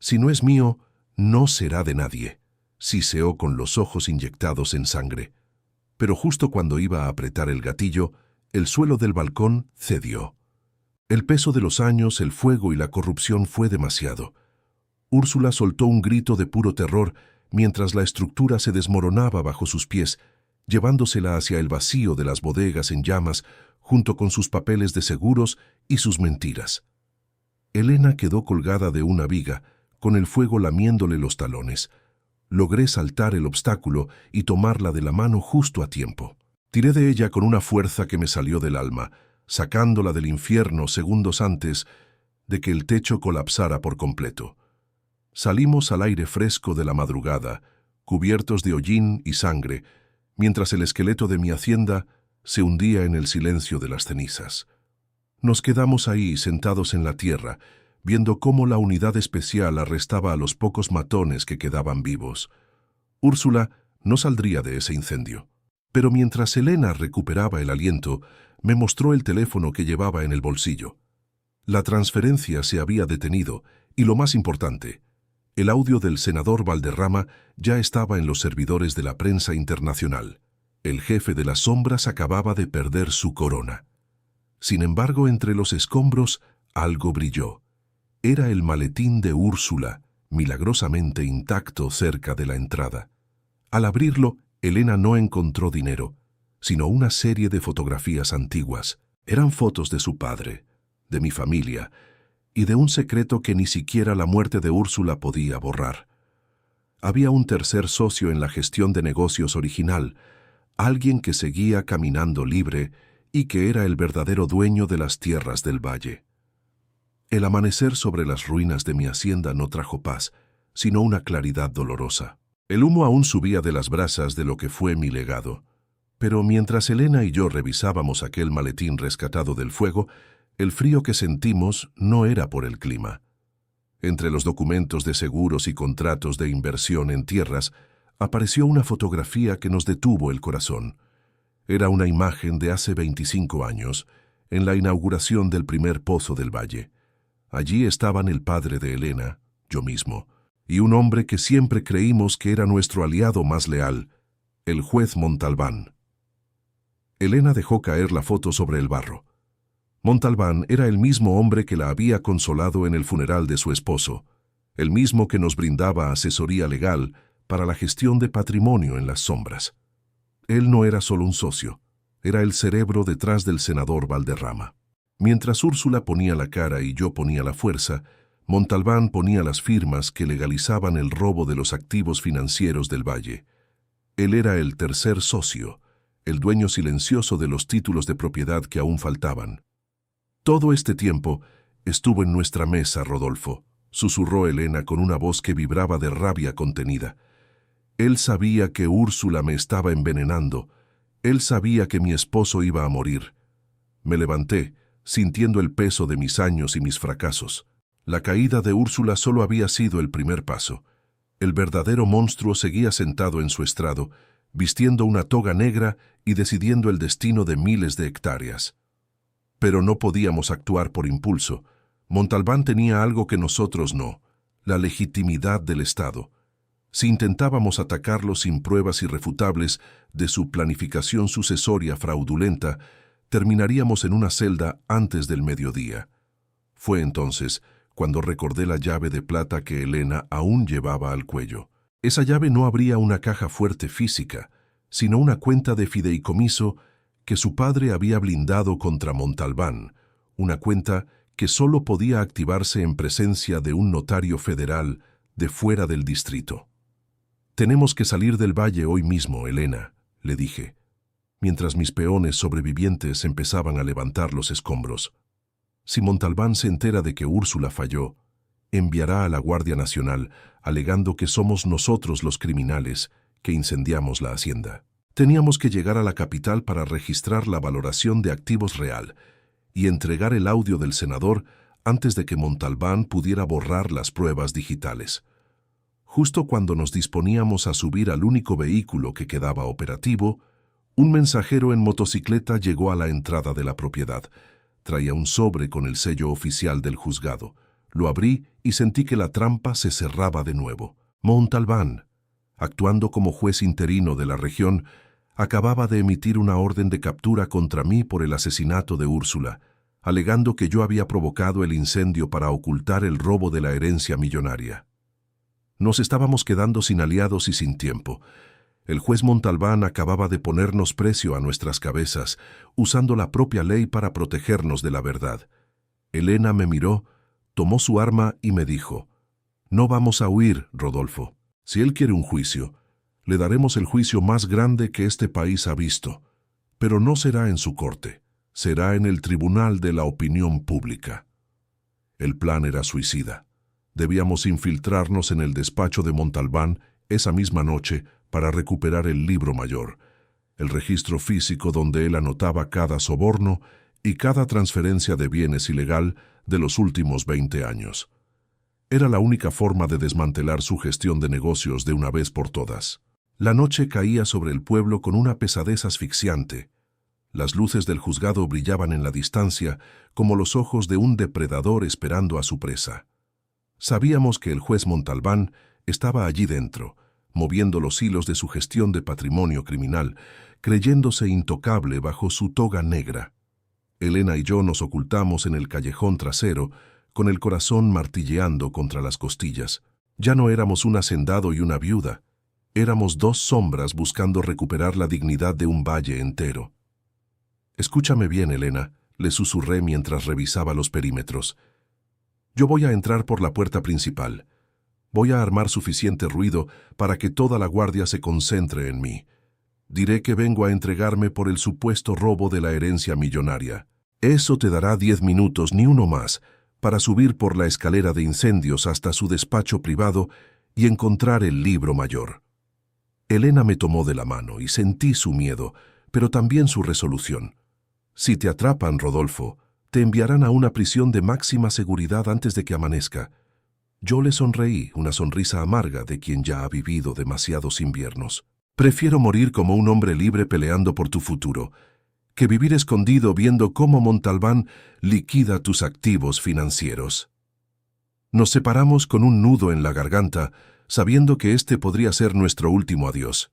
[SPEAKER 2] «Si no es mío, no será de nadie», siseó con los ojos inyectados en sangre. Pero justo cuando iba a apretar el gatillo, el suelo del balcón cedió. El peso de los años, el fuego y la corrupción fue demasiado. Úrsula soltó un grito de puro terror mientras la estructura se desmoronaba bajo sus pies, llevándosela hacia el vacío de las bodegas en llamas, junto con sus papeles de seguros y sus mentiras. Elena quedó colgada de una viga, con el fuego lamiéndole los talones. Logré saltar el obstáculo y tomarla de la mano justo a tiempo. Tiré de ella con una fuerza que me salió del alma, sacándola del infierno segundos antes de que el techo colapsara por completo. Salimos al aire fresco de la madrugada, cubiertos de hollín y sangre, mientras el esqueleto de mi hacienda se hundía en el silencio de las cenizas. Nos quedamos ahí, sentados en la tierra, viendo cómo la unidad especial arrestaba a los pocos matones que quedaban vivos. Úrsula no saldría de ese incendio. Pero mientras Elena recuperaba el aliento, me mostró el teléfono que llevaba en el bolsillo. La transferencia se había detenido y, lo más importante, el audio del senador Valderrama ya estaba en los servidores de la prensa internacional. El jefe de las sombras acababa de perder su corona. Sin embargo, entre los escombros, algo brilló. Era el maletín de Úrsula, milagrosamente intacto cerca de la entrada. Al abrirlo, Elena no encontró dinero, sino una serie de fotografías antiguas. Eran fotos de su padre, de mi familia, y de un secreto que ni siquiera la muerte de Úrsula podía borrar. Había un tercer socio en la gestión de negocios original, alguien que seguía caminando libre y que era el verdadero dueño de las tierras del valle. El amanecer sobre las ruinas de mi hacienda no trajo paz, sino una claridad dolorosa. El humo aún subía de las brasas de lo que fue mi legado. Pero mientras Elena y yo revisábamos aquel maletín rescatado del fuego, el frío que sentimos no era por el clima. Entre los documentos de seguros y contratos de inversión en tierras, apareció una fotografía que nos detuvo el corazón. Era una imagen de hace 25 años, en la inauguración del primer pozo del valle. Allí estaban el padre de Elena, yo mismo, y un hombre que siempre creímos que era nuestro aliado más leal, el juez Montalbán. Elena dejó caer la foto sobre el barro. Montalbán era el mismo hombre que la había consolado en el funeral de su esposo, el mismo que nos brindaba asesoría legal para la gestión de patrimonio en las sombras. Él no era solo un socio, era el cerebro detrás del senador Valderrama. Mientras Úrsula ponía la cara y yo ponía la fuerza, Montalbán ponía las firmas que legalizaban el robo de los activos financieros del valle. Él era el tercer socio, el dueño silencioso de los títulos de propiedad que aún faltaban. Todo este tiempo estuvo en nuestra mesa, Rodolfo, susurró Elena con una voz que vibraba de rabia contenida. Él sabía que Úrsula me estaba envenenando. Él sabía que mi esposo iba a morir. Me levanté, sintiendo el peso de mis años y mis fracasos. La caída de Úrsula solo había sido el primer paso. El verdadero monstruo seguía sentado en su estrado, vistiendo una toga negra y decidiendo el destino de miles de hectáreas. Pero no podíamos actuar por impulso. Montalbán tenía algo que nosotros no, la legitimidad del Estado. Si intentábamos atacarlo sin pruebas irrefutables de su planificación sucesoria fraudulenta, terminaríamos en una celda antes del mediodía. Fue entonces cuando recordé la llave de plata que Elena aún llevaba al cuello. Esa llave no abría una caja fuerte física, sino una cuenta de fideicomiso que su padre había blindado contra Montalbán, una cuenta que solo podía activarse en presencia de un notario federal de fuera del distrito. «Tenemos que salir del valle hoy mismo, Elena», le dije, mientras mis peones sobrevivientes empezaban a levantar los escombros. «Si Montalbán se entera de que Úrsula falló, enviará a la Guardia Nacional alegando que somos nosotros los criminales que incendiamos la hacienda. Teníamos que llegar a la capital para registrar la valoración de activos real y entregar el audio del senador antes de que Montalbán pudiera borrar las pruebas digitales. Justo cuando nos disponíamos a subir al único vehículo que quedaba operativo, un mensajero en motocicleta llegó a la entrada de la propiedad. Traía un sobre con el sello oficial del juzgado. Lo abrí y sentí que la trampa se cerraba de nuevo. Montalbán, actuando como juez interino de la región, acababa de emitir una orden de captura contra mí por el asesinato de Úrsula, alegando que yo había provocado el incendio para ocultar el robo de la herencia millonaria. Nos estábamos quedando sin aliados y sin tiempo. El juez Montalbán acababa de ponernos precio a nuestras cabezas, usando la propia ley para protegernos de la verdad. Elena me miró, tomó su arma y me dijo: «No vamos a huir, Rodolfo. Si él quiere un juicio, le daremos el juicio más grande que este país ha visto, pero no será en su corte, será en el tribunal de la opinión pública». El plan era suicida. Debíamos infiltrarnos en el despacho de Montalbán esa misma noche para recuperar el libro mayor, el registro físico donde él anotaba cada soborno y cada transferencia de bienes ilegal de los últimos 20 años. Era la única forma de desmantelar su gestión de negocios de una vez por todas. La noche caía sobre el pueblo con una pesadez asfixiante. Las luces del juzgado brillaban en la distancia como los ojos de un depredador esperando a su presa. Sabíamos que el juez Montalbán estaba allí dentro, moviendo los hilos de su gestión de patrimonio criminal, creyéndose intocable bajo su toga negra. Elena y yo nos ocultamos en el callejón trasero, con el corazón martilleando contra las costillas. Ya no éramos un hacendado y una viuda. Éramos dos sombras buscando recuperar la dignidad de un valle entero. «Escúchame bien, Elena», le susurré mientras revisaba los perímetros. «Yo voy a entrar por la puerta principal. Voy a armar suficiente ruido para que toda la guardia se concentre en mí. Diré que vengo a entregarme por el supuesto robo de la herencia millonaria. Eso te dará 10 minutos, ni uno más, para subir por la escalera de incendios hasta su despacho privado y encontrar el libro mayor». Elena me tomó de la mano y sentí su miedo, pero también su resolución. «Si te atrapan, Rodolfo, te enviarán a una prisión de máxima seguridad antes de que amanezca». Yo le sonreí, una sonrisa amarga de quien ya ha vivido demasiados inviernos. «Prefiero morir como un hombre libre peleando por tu futuro, que vivir escondido viendo cómo Montalbán liquida tus activos financieros». Nos separamos con un nudo en la garganta, sabiendo que este podría ser nuestro último adiós.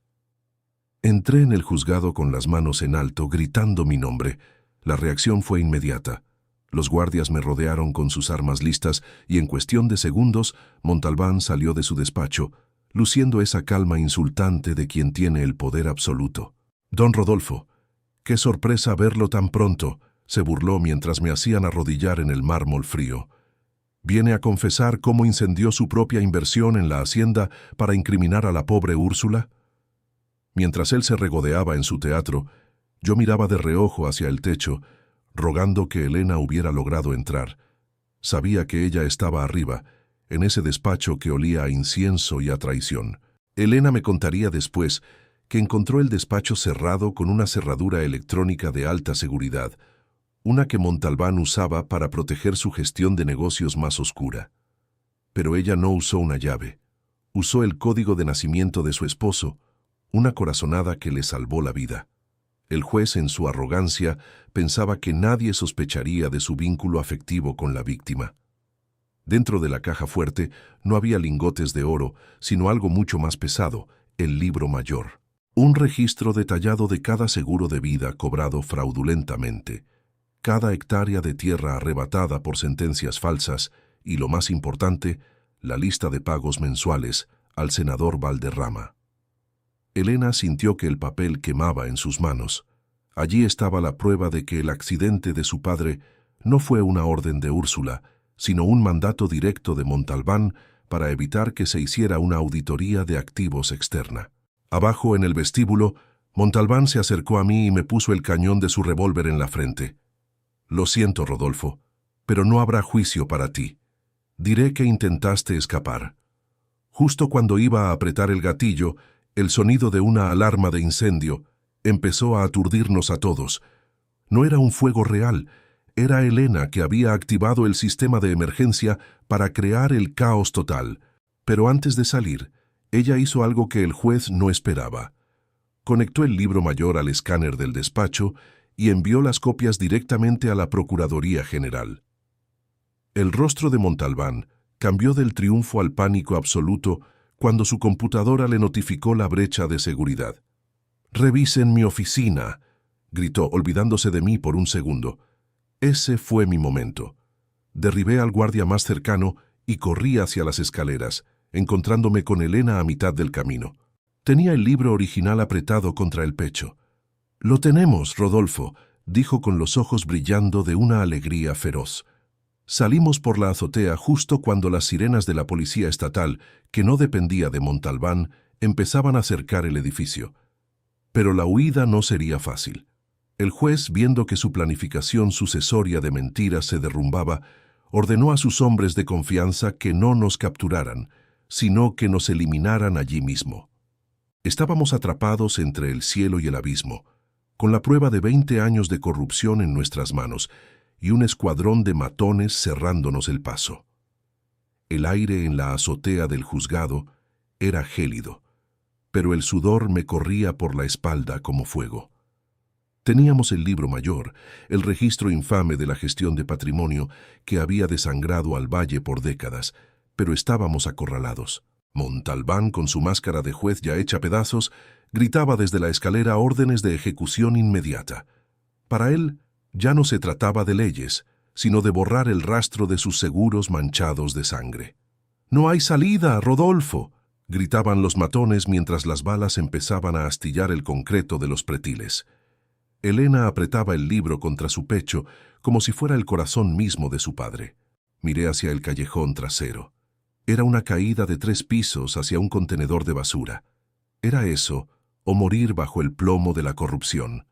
[SPEAKER 2] Entré en el juzgado con las manos en alto, gritando mi nombre. La reacción fue inmediata. Los guardias me rodearon con sus armas listas y en cuestión de segundos Montalbán salió de su despacho, luciendo esa calma insultante de quien tiene el poder absoluto. «Don Rodolfo, qué sorpresa verlo tan pronto», se burló mientras me hacían arrodillar en el mármol frío. «¿Viene a confesar cómo incendió su propia inversión en la hacienda para incriminar a la pobre Úrsula?». Mientras él se regodeaba en su teatro, yo miraba de reojo hacia el techo, rogando que Elena hubiera logrado entrar. Sabía que ella estaba arriba, en ese despacho que olía a incienso y a traición. Elena me contaría después que encontró el despacho cerrado con una cerradura electrónica de alta seguridad, una que Montalbán usaba para proteger su gestión de negocios más oscura. Pero ella no usó una llave. Usó el código de nacimiento de su esposo, una corazonada que le salvó la vida. El juez, en su arrogancia, pensaba que nadie sospecharía de su vínculo afectivo con la víctima. Dentro de la caja fuerte no había lingotes de oro, sino algo mucho más pesado, el libro mayor. Un registro detallado de cada seguro de vida cobrado fraudulentamente, cada hectárea de tierra arrebatada por sentencias falsas y, lo más importante, la lista de pagos mensuales al senador Valderrama. Elena sintió que el papel quemaba en sus manos. Allí estaba la prueba de que el accidente de su padre no fue una orden de Úrsula, sino un mandato directo de Montalbán para evitar que se hiciera una auditoría de activos externa. Abajo, en el vestíbulo, Montalbán se acercó a mí y me puso el cañón de su revólver en la frente. «Lo siento, Rodolfo, pero no habrá juicio para ti. Diré que intentaste escapar». Justo cuando iba a apretar el gatillo, el sonido de una alarma de incendio empezó a aturdirnos a todos. No era un fuego real, era Elena que había activado el sistema de emergencia para crear el caos total. Pero antes de salir, ella hizo algo que el juez no esperaba. Conectó el libro mayor al escáner del despacho y envió las copias directamente a la Procuraduría General. El rostro de Montalbán cambió del triunfo al pánico absoluto cuando su computadora le notificó la brecha de seguridad. «Revisen mi oficina», gritó, olvidándose de mí por un segundo. Ese fue mi momento. Derribé al guardia más cercano y corrí hacia las escaleras, encontrándome con Elena a mitad del camino. Tenía el libro original apretado contra el pecho. «Lo tenemos, Rodolfo», dijo con los ojos brillando de una alegría feroz. Salimos por la azotea justo cuando las sirenas de la policía estatal, que no dependía de Montalbán, empezaban a cercar el edificio. Pero la huida no sería fácil. El juez, viendo que su planificación sucesoria de mentiras se derrumbaba, ordenó a sus hombres de confianza que no nos capturaran, sino que nos eliminaran allí mismo. Estábamos atrapados entre el cielo y el abismo, con la prueba de 20 años de corrupción en nuestras manos, y un escuadrón de matones cerrándonos el paso. El aire en la azotea del juzgado era gélido, pero el sudor me corría por la espalda como fuego. Teníamos el libro mayor, el registro infame de la gestión de patrimonio que había desangrado al valle por décadas, pero estábamos acorralados. Montalbán, con su máscara de juez ya hecha pedazos, gritaba desde la escalera órdenes de ejecución inmediata. Para él, ya no se trataba de leyes, sino de borrar el rastro de sus seguros manchados de sangre. «¡No hay salida, Rodolfo!», gritaban los matones mientras las balas empezaban a astillar el concreto de los pretiles. Elena apretaba el libro contra su pecho como si fuera el corazón mismo de su padre. Miré hacia el callejón trasero. Era una caída de 3 pisos hacia un contenedor de basura. Era eso, o morir bajo el plomo de la corrupción.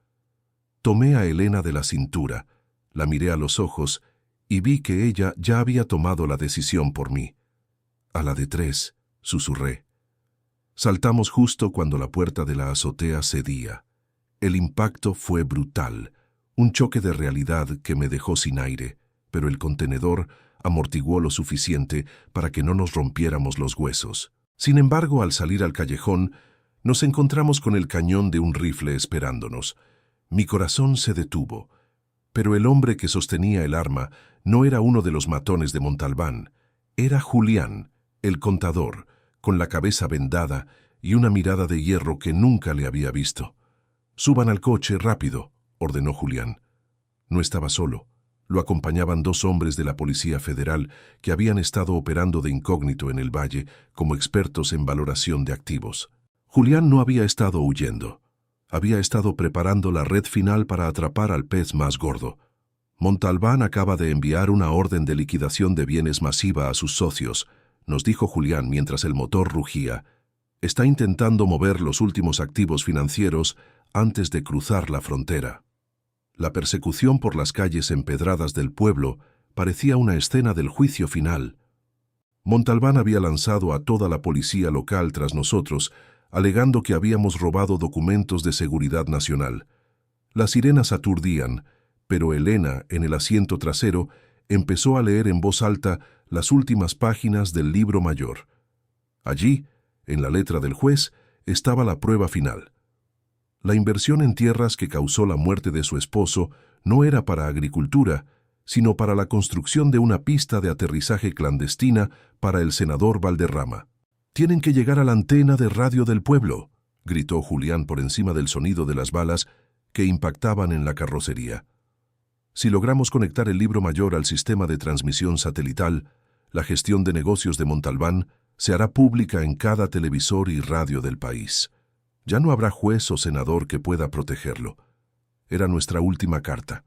[SPEAKER 2] Tomé a Elena de la cintura, la miré a los ojos y vi que ella ya había tomado la decisión por mí. «A la de 3», susurré. Saltamos justo cuando la puerta de la azotea cedía. El impacto fue brutal, un choque de realidad que me dejó sin aire, pero el contenedor amortiguó lo suficiente para que no nos rompiéramos los huesos. Sin embargo, al salir al callejón, nos encontramos con el cañón de un rifle esperándonos. Mi corazón se detuvo, pero el hombre que sostenía el arma no era uno de los matones de Montalbán. Era Julián, el contador, con la cabeza vendada y una mirada de hierro que nunca le había visto. «Suban al coche, rápido», ordenó Julián. No estaba solo. Lo acompañaban 2 hombres de la Policía Federal que habían estado operando de incógnito en el valle como expertos en valoración de activos. Julián no había estado huyendo. Había estado preparando la red final para atrapar al pez más gordo. Montalbán acaba de enviar una orden de liquidación de bienes masiva a sus socios, nos dijo Julián mientras el motor rugía. Está intentando mover los últimos activos financieros antes de cruzar la frontera. La persecución por las calles empedradas del pueblo parecía una escena del juicio final. Montalbán había lanzado a toda la policía local tras nosotros, alegando que habíamos robado documentos de seguridad nacional. Las sirenas aturdían, pero Elena, en el asiento trasero, empezó a leer en voz alta las últimas páginas del libro mayor. Allí, en la letra del juez, estaba la prueba final. La inversión en tierras que causó la muerte de su esposo no era para agricultura, sino para la construcción de una pista de aterrizaje clandestina para el senador Valderrama. «Tienen que llegar a la antena de radio del pueblo», gritó Julián por encima del sonido de las balas que impactaban en la carrocería. «Si logramos conectar el libro mayor al sistema de transmisión satelital, la gestión de negocios de Montalbán se hará pública en cada televisor y radio del país. Ya no habrá juez o senador que pueda protegerlo. Era nuestra última carta,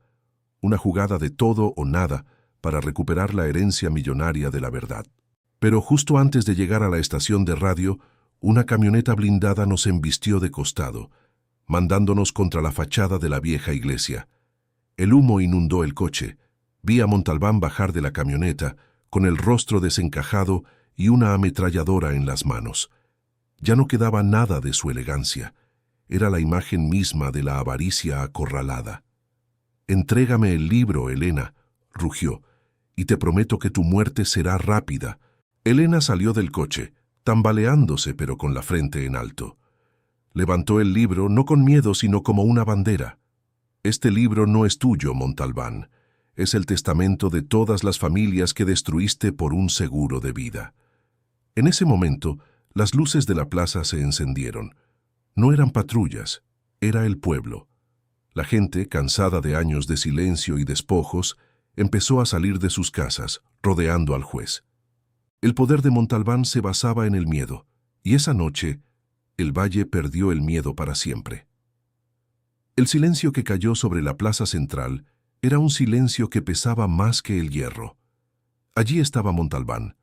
[SPEAKER 2] una jugada de todo o nada para recuperar la herencia millonaria de la verdad». Pero justo antes de llegar a la estación de radio, una camioneta blindada nos embistió de costado, mandándonos contra la fachada de la vieja iglesia. El humo inundó el coche. Vi a Montalbán bajar de la camioneta, con el rostro desencajado y una ametralladora en las manos. Ya no quedaba nada de su elegancia. Era la imagen misma de la avaricia acorralada. «Entrégame el libro, Elena», rugió, «y te prometo que tu muerte será rápida». Elena salió del coche, tambaleándose pero con la frente en alto. Levantó el libro no con miedo sino como una bandera. «Este libro no es tuyo, Montalbán. Es el testamento de todas las familias que destruiste por un seguro de vida». En ese momento, las luces de la plaza se encendieron. No eran patrullas, era el pueblo. La gente, cansada de años de silencio y despojos, empezó a salir de sus casas, rodeando al juez. El poder de Montalbán se basaba en el miedo, y esa noche, el valle perdió el miedo para siempre. El silencio que cayó sobre la plaza central era un silencio que pesaba más que el hierro. Allí estaba Montalbán,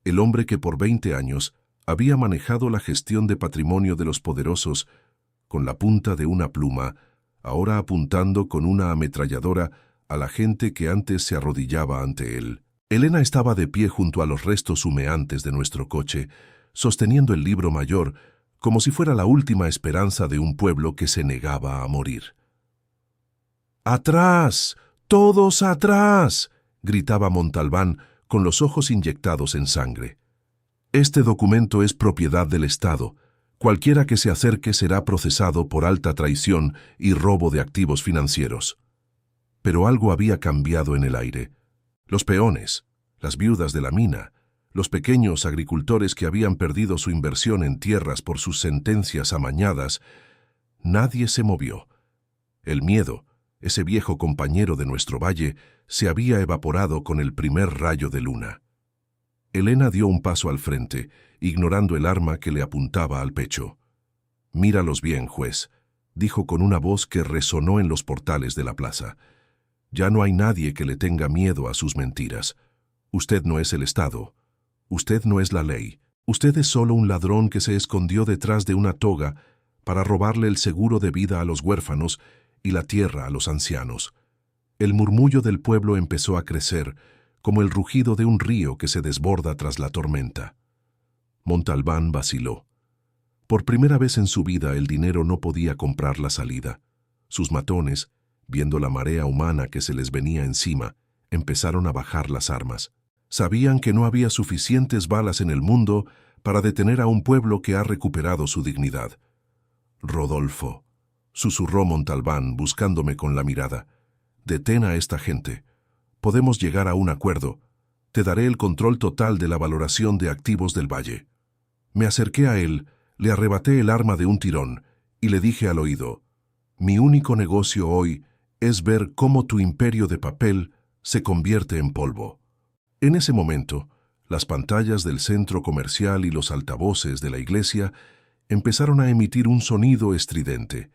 [SPEAKER 2] el hombre que por 20 años había manejado la gestión de patrimonio de los poderosos con la punta de una pluma, ahora apuntando con una ametralladora a la gente que antes se arrodillaba ante él. Elena estaba de pie junto a los restos humeantes de nuestro coche, sosteniendo el libro mayor, como si fuera la última esperanza de un pueblo que se negaba a morir. «¡Atrás! ¡Todos atrás!», gritaba Montalbán, con los ojos inyectados en sangre. «Este documento es propiedad del Estado. Cualquiera que se acerque será procesado por alta traición y robo de activos financieros. Pero algo había cambiado en el aire. Los peones, las viudas de la mina, los pequeños agricultores que habían perdido su inversión en tierras por sus sentencias amañadas, nadie se movió. El miedo, ese viejo compañero de nuestro valle, se había evaporado con el primer rayo de luna. Elena dio un paso al frente, ignorando el arma que le apuntaba al pecho. «Míralos bien, juez», dijo con una voz que resonó en los portales de la plaza. «Ya no hay nadie que le tenga miedo a sus mentiras. Usted no es el Estado. Usted no es la ley. Usted es solo un ladrón que se escondió detrás de una toga para robarle el seguro de vida a los huérfanos y la tierra a los ancianos». El murmullo del pueblo empezó a crecer, como el rugido de un río que se desborda tras la tormenta. Montalbán vaciló. Por primera vez en su vida el dinero no podía comprar la salida. Sus matones, viendo la marea humana que se les venía encima, empezaron a bajar las armas. Sabían que no había suficientes balas en el mundo para detener a un pueblo que ha recuperado su dignidad. «Rodolfo», susurró Montalbán buscándome con la mirada, «detén a esta gente. Podemos llegar a un acuerdo. Te daré el control total de la valoración de activos del valle». Me acerqué a él, le arrebaté el arma de un tirón y le dije al oído: «Mi único negocio hoy es ver cómo tu imperio de papel se convierte en polvo». En ese momento, las pantallas del centro comercial y los altavoces de la iglesia empezaron a emitir un sonido estridente.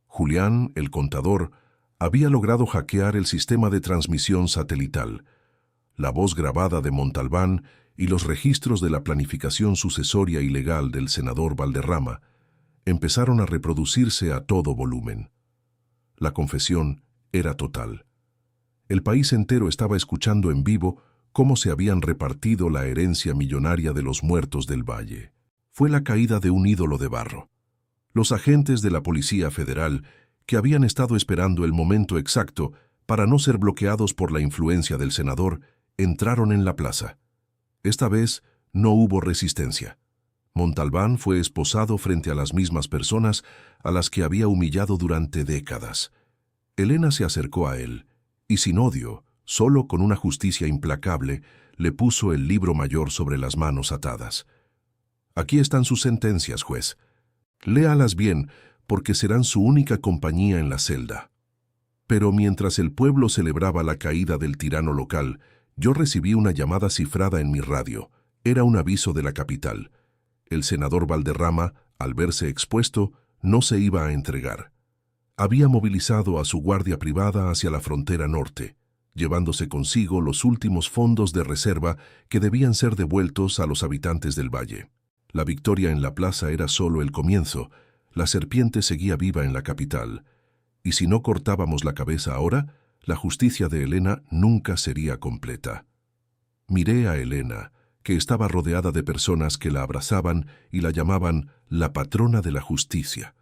[SPEAKER 2] Julián, el contador, había logrado hackear el sistema de transmisión satelital. La voz grabada de Montalbán y los registros de la planificación sucesoria y legal del senador Valderrama empezaron a reproducirse a todo volumen. La confesión era total. El país entero estaba escuchando en vivo cómo se habían repartido la herencia millonaria de los muertos del valle. Fue la caída de un ídolo de barro. Los agentes de la Policía Federal, que habían estado esperando el momento exacto para no ser bloqueados por la influencia del senador, entraron en la plaza. Esta vez no hubo resistencia. Montalbán fue esposado frente a las mismas personas a las que había humillado durante décadas. Elena se acercó a él y sin odio, solo con una justicia implacable, le puso el libro mayor sobre las manos atadas. «Aquí están sus sentencias, juez. Léalas bien, porque serán su única compañía en la celda». Pero mientras el pueblo celebraba la caída del tirano local, yo recibí una llamada cifrada en mi radio. Era un aviso de la capital. El senador Valderrama, al verse expuesto, no se iba a entregar. Había movilizado a su guardia privada hacia la frontera norte, llevándose consigo los últimos fondos de reserva que debían ser devueltos a los habitantes del valle. La victoria en la plaza era solo el comienzo. La serpiente seguía viva en la capital. Y si no cortábamos la cabeza ahora, la justicia de Elena nunca sería completa. Miré a Elena, que estaba rodeada de personas que la abrazaban y la llamaban la patrona de la justicia.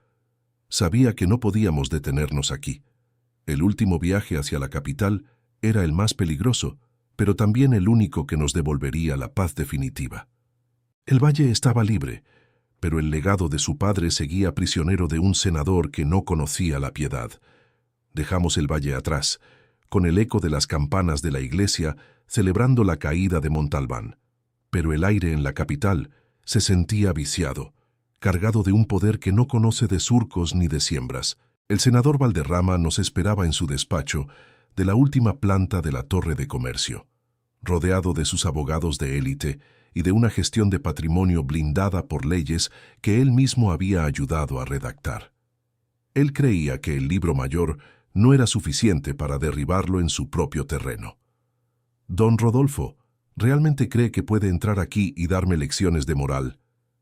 [SPEAKER 2] Sabía que no podíamos detenernos aquí. El último viaje hacia la capital era el más peligroso, pero también el único que nos devolvería la paz definitiva. El valle estaba libre, pero el legado de su padre seguía prisionero de un senador que no conocía la piedad. Dejamos el valle atrás, con el eco de las campanas de la iglesia celebrando la caída de Montalbán. Pero el aire en la capital se sentía viciado, cargado de un poder que no conoce de surcos ni de siembras. El senador Valderrama nos esperaba en su despacho de la última planta de la Torre de Comercio, rodeado de sus abogados de élite y de una gestión de patrimonio blindada por leyes que él mismo había ayudado a redactar. Él creía que el libro mayor no era suficiente para derribarlo en su propio terreno. «Don Rodolfo, ¿realmente cree que puede entrar aquí y darme lecciones de moral?»,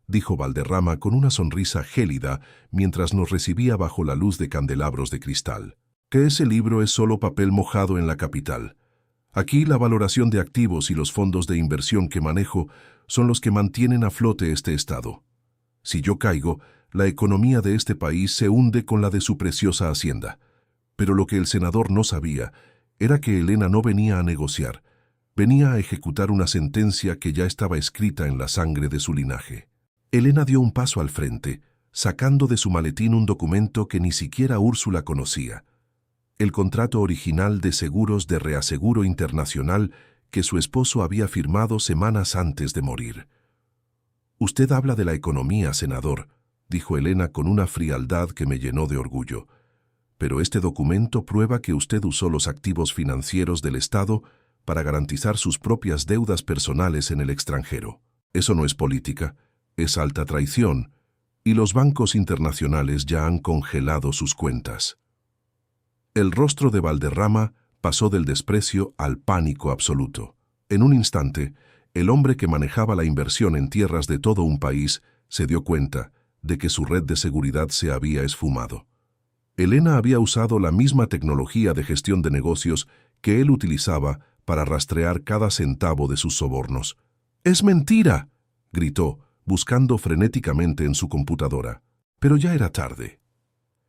[SPEAKER 2] dijo Valderrama con una sonrisa gélida mientras nos recibía bajo la luz de candelabros de cristal. «Que ese libro es solo papel mojado en la capital. Aquí la valoración de activos y los fondos de inversión que manejo son los que mantienen a flote este estado. Si yo caigo, la economía de este país se hunde con la de su preciosa hacienda». Pero lo que el senador no sabía era que Elena no venía a negociar, venía a ejecutar una sentencia que ya estaba escrita en la sangre de su linaje. Elena dio un paso al frente, sacando de su maletín un documento que ni siquiera Úrsula conocía. El contrato original de seguros de Reaseguro Internacional que su esposo había firmado semanas antes de morir. «Usted habla de la economía, senador», dijo Elena con una frialdad que me llenó de orgullo. «Pero este documento prueba que usted usó los activos financieros del Estado para garantizar sus propias deudas personales en el extranjero. Eso no es política, es alta traición, y los bancos internacionales ya han congelado sus cuentas». El rostro de Valderrama pasó del desprecio al pánico absoluto. En un instante, el hombre que manejaba la inversión en tierras de todo un país se dio cuenta de que su red de seguridad se había esfumado. Elena había usado la misma tecnología de gestión de negocios que él utilizaba para rastrear cada centavo de sus sobornos. «¡Es mentira!», gritó, buscando frenéticamente en su computadora. Pero ya era tarde.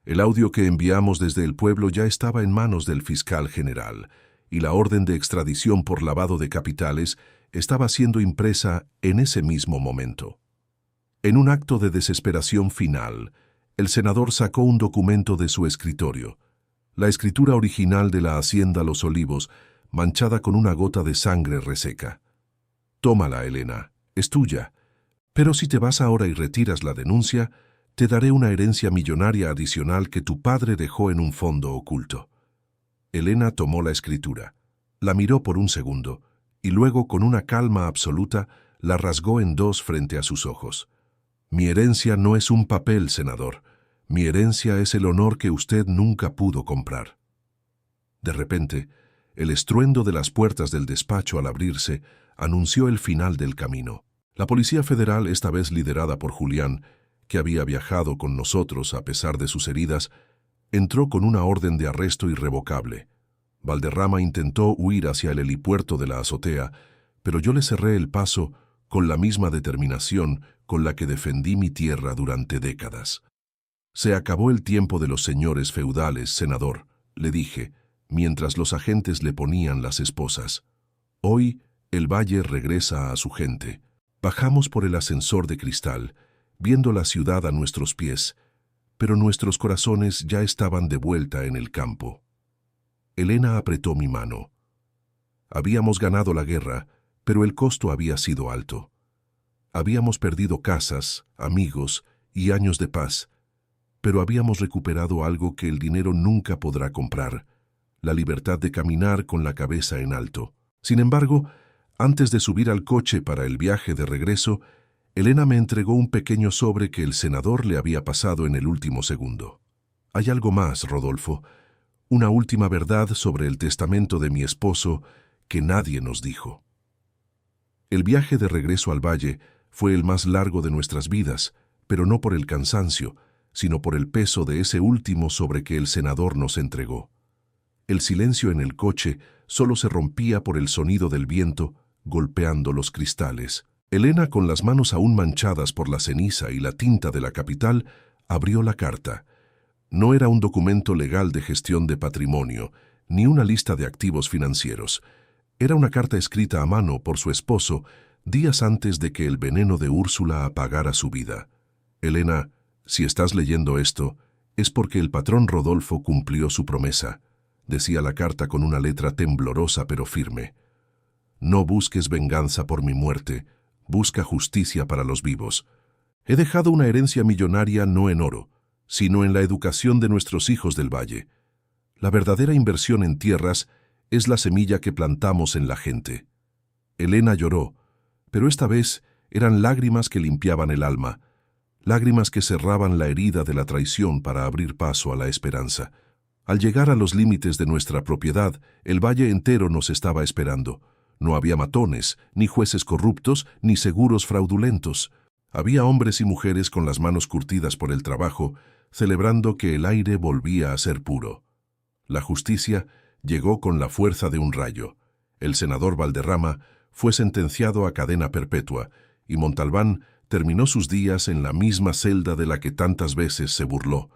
[SPEAKER 2] El audio que enviamos desde el pueblo ya estaba en manos del fiscal general, y la orden de extradición por lavado de capitales estaba siendo impresa en ese mismo momento. En un acto de desesperación final, el senador sacó un documento de su escritorio, la escritura original de la Hacienda Los Olivos, manchada con una gota de sangre reseca. «Tómala, Elena, es tuya, pero si te vas ahora y retiras la denuncia, te daré una herencia millonaria adicional que tu padre dejó en un fondo oculto». Elena tomó la escritura, la miró por un segundo, y luego con una calma absoluta la rasgó en dos frente a sus ojos. «Mi herencia no es un papel, senador. Mi herencia es el honor que usted nunca pudo comprar». De repente, el estruendo de las puertas del despacho al abrirse anunció el final del camino. La Policía Federal, esta vez liderada por Julián, que había viajado con nosotros a pesar de sus heridas, entró con una orden de arresto irrevocable. Valderrama intentó huir hacia el helipuerto de la azotea, pero yo le cerré el paso con la misma determinación con la que defendí mi tierra durante décadas. «Se acabó el tiempo de los señores feudales, senador», le dije, mientras los agentes le ponían las esposas. «Hoy el valle regresa a su gente». Bajamos por el ascensor de cristal, viendo la ciudad a nuestros pies, pero nuestros corazones ya estaban de vuelta en el campo. Elena apretó mi mano. Habíamos ganado la guerra, pero el costo había sido alto. Habíamos perdido casas, amigos y años de paz, pero habíamos recuperado algo que el dinero nunca podrá comprar: la libertad de caminar con la cabeza en alto. Sin embargo, antes de subir al coche para el viaje de regreso, Elena me entregó un pequeño sobre que el senador le había pasado en el último segundo. «Hay algo más, Rodolfo, una última verdad sobre el testamento de mi esposo que nadie nos dijo». El viaje de regreso al valle fue el más largo de nuestras vidas, pero no por el cansancio, sino por el peso de ese último sobre que el senador nos entregó. El silencio en el coche solo se rompía por el sonido del viento golpeando los cristales. Elena, con las manos aún manchadas por la ceniza y la tinta de la capital, abrió la carta. No era un documento legal de gestión de patrimonio, ni una lista de activos financieros. Era una carta escrita a mano por su esposo días antes de que el veneno de Úrsula apagara su vida. «Elena, si estás leyendo esto, es porque el patrón Rodolfo cumplió su promesa», decía la carta con una letra temblorosa pero firme. «No busques venganza por mi muerte, busca justicia para los vivos. He dejado una herencia millonaria no en oro, sino en la educación de nuestros hijos del valle. La verdadera inversión en tierras es la semilla que plantamos en la gente». Elena lloró, pero esta vez eran lágrimas que limpiaban el alma, lágrimas que cerraban la herida de la traición para abrir paso a la esperanza. Al llegar a los límites de nuestra propiedad, el valle entero nos estaba esperando. No había matones, ni jueces corruptos, ni seguros fraudulentos. Había hombres y mujeres con las manos curtidas por el trabajo, celebrando que el aire volvía a ser puro. La justicia llegó con la fuerza de un rayo. El senador Valderrama fue sentenciado a cadena perpetua, y Montalbán terminó sus días en la misma celda de la que tantas veces se burló.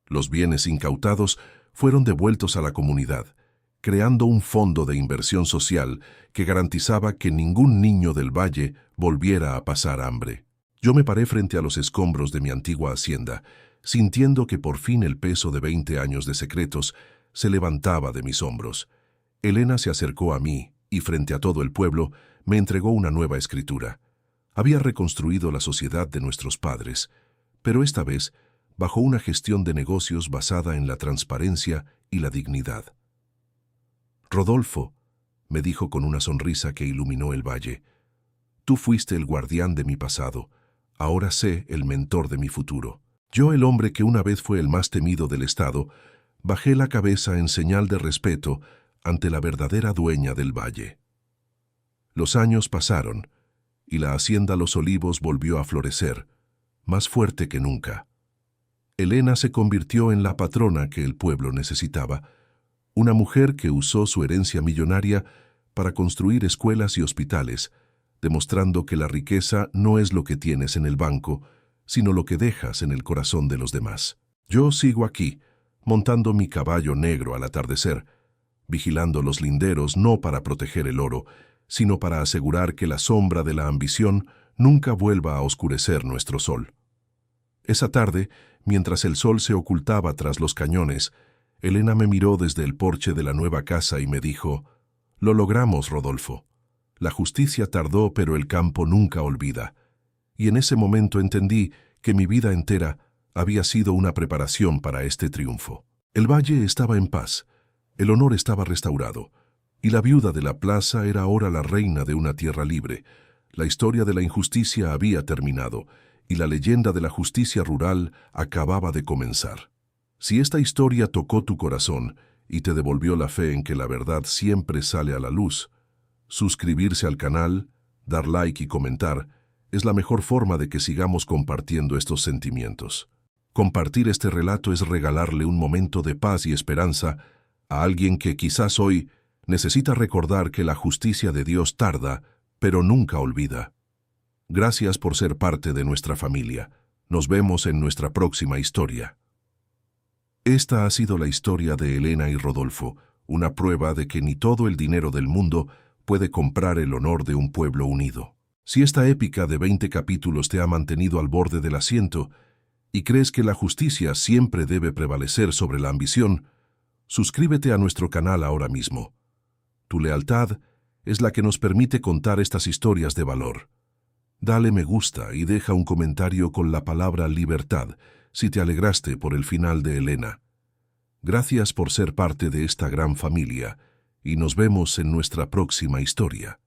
[SPEAKER 2] Los bienes incautados fueron devueltos a la comunidad, creando un fondo de inversión social que garantizaba que ningún niño del valle volviera a pasar hambre. Yo me paré frente a los escombros de mi antigua hacienda, sintiendo que por fin el peso de 20 años de secretos se levantaba de mis hombros. Elena se acercó a mí y, frente a todo el pueblo, me entregó una nueva escritura. Había reconstruido la sociedad de nuestros padres, pero esta vez bajo una gestión de negocios basada en la transparencia y la dignidad. Rodolfo, me dijo con una sonrisa que iluminó el valle, tú fuiste el guardián de mi pasado, ahora sé el mentor de mi futuro. Yo, el hombre que una vez fue el más temido del Estado, bajé la cabeza en señal de respeto ante la verdadera dueña del valle. Los años pasaron, y la hacienda Los Olivos volvió a florecer, más fuerte que nunca. Elena se convirtió en la patrona que el pueblo necesitaba, una mujer que usó su herencia millonaria para construir escuelas y hospitales, demostrando que la riqueza no es lo que tienes en el banco, sino lo que dejas en el corazón de los demás. Yo sigo aquí, montando mi caballo negro al atardecer, vigilando los linderos no para proteger el oro, sino para asegurar que la sombra de la ambición nunca vuelva a oscurecer nuestro sol. Esa tarde, mientras el sol se ocultaba tras los cañones, Elena me miró desde el porche de la nueva casa y me dijo, «Lo logramos, Rodolfo. La justicia tardó, pero el campo nunca olvida». Y en ese momento entendí que mi vida entera había sido una preparación para este triunfo. El valle estaba en paz, el honor estaba restaurado, y la viuda de la plaza era ahora la reina de una tierra libre. La historia de la injusticia había terminado, y la leyenda de la justicia rural acababa de comenzar. Si esta historia tocó tu corazón y te devolvió la fe en que la verdad siempre sale a la luz, suscribirse al canal, dar like y comentar es la mejor forma de que sigamos compartiendo estos sentimientos. Compartir este relato es regalarle un momento de paz y esperanza a alguien que quizás hoy necesita recordar que la justicia de Dios tarda, pero nunca olvida. Gracias por ser parte de nuestra familia. Nos vemos en nuestra próxima historia. Esta ha sido la historia de Elena y Rodolfo, una prueba de que ni todo el dinero del mundo puede comprar el honor de un pueblo unido. Si esta épica de 20 capítulos te ha mantenido al borde del asiento y crees que la justicia siempre debe prevalecer sobre la ambición, suscríbete a nuestro canal ahora mismo. Tu lealtad es la que nos permite contar estas historias de valor. Dale me gusta y deja un comentario con la palabra libertad si te alegraste por el final de Elena. Gracias por ser parte de esta gran familia y nos vemos en nuestra próxima historia.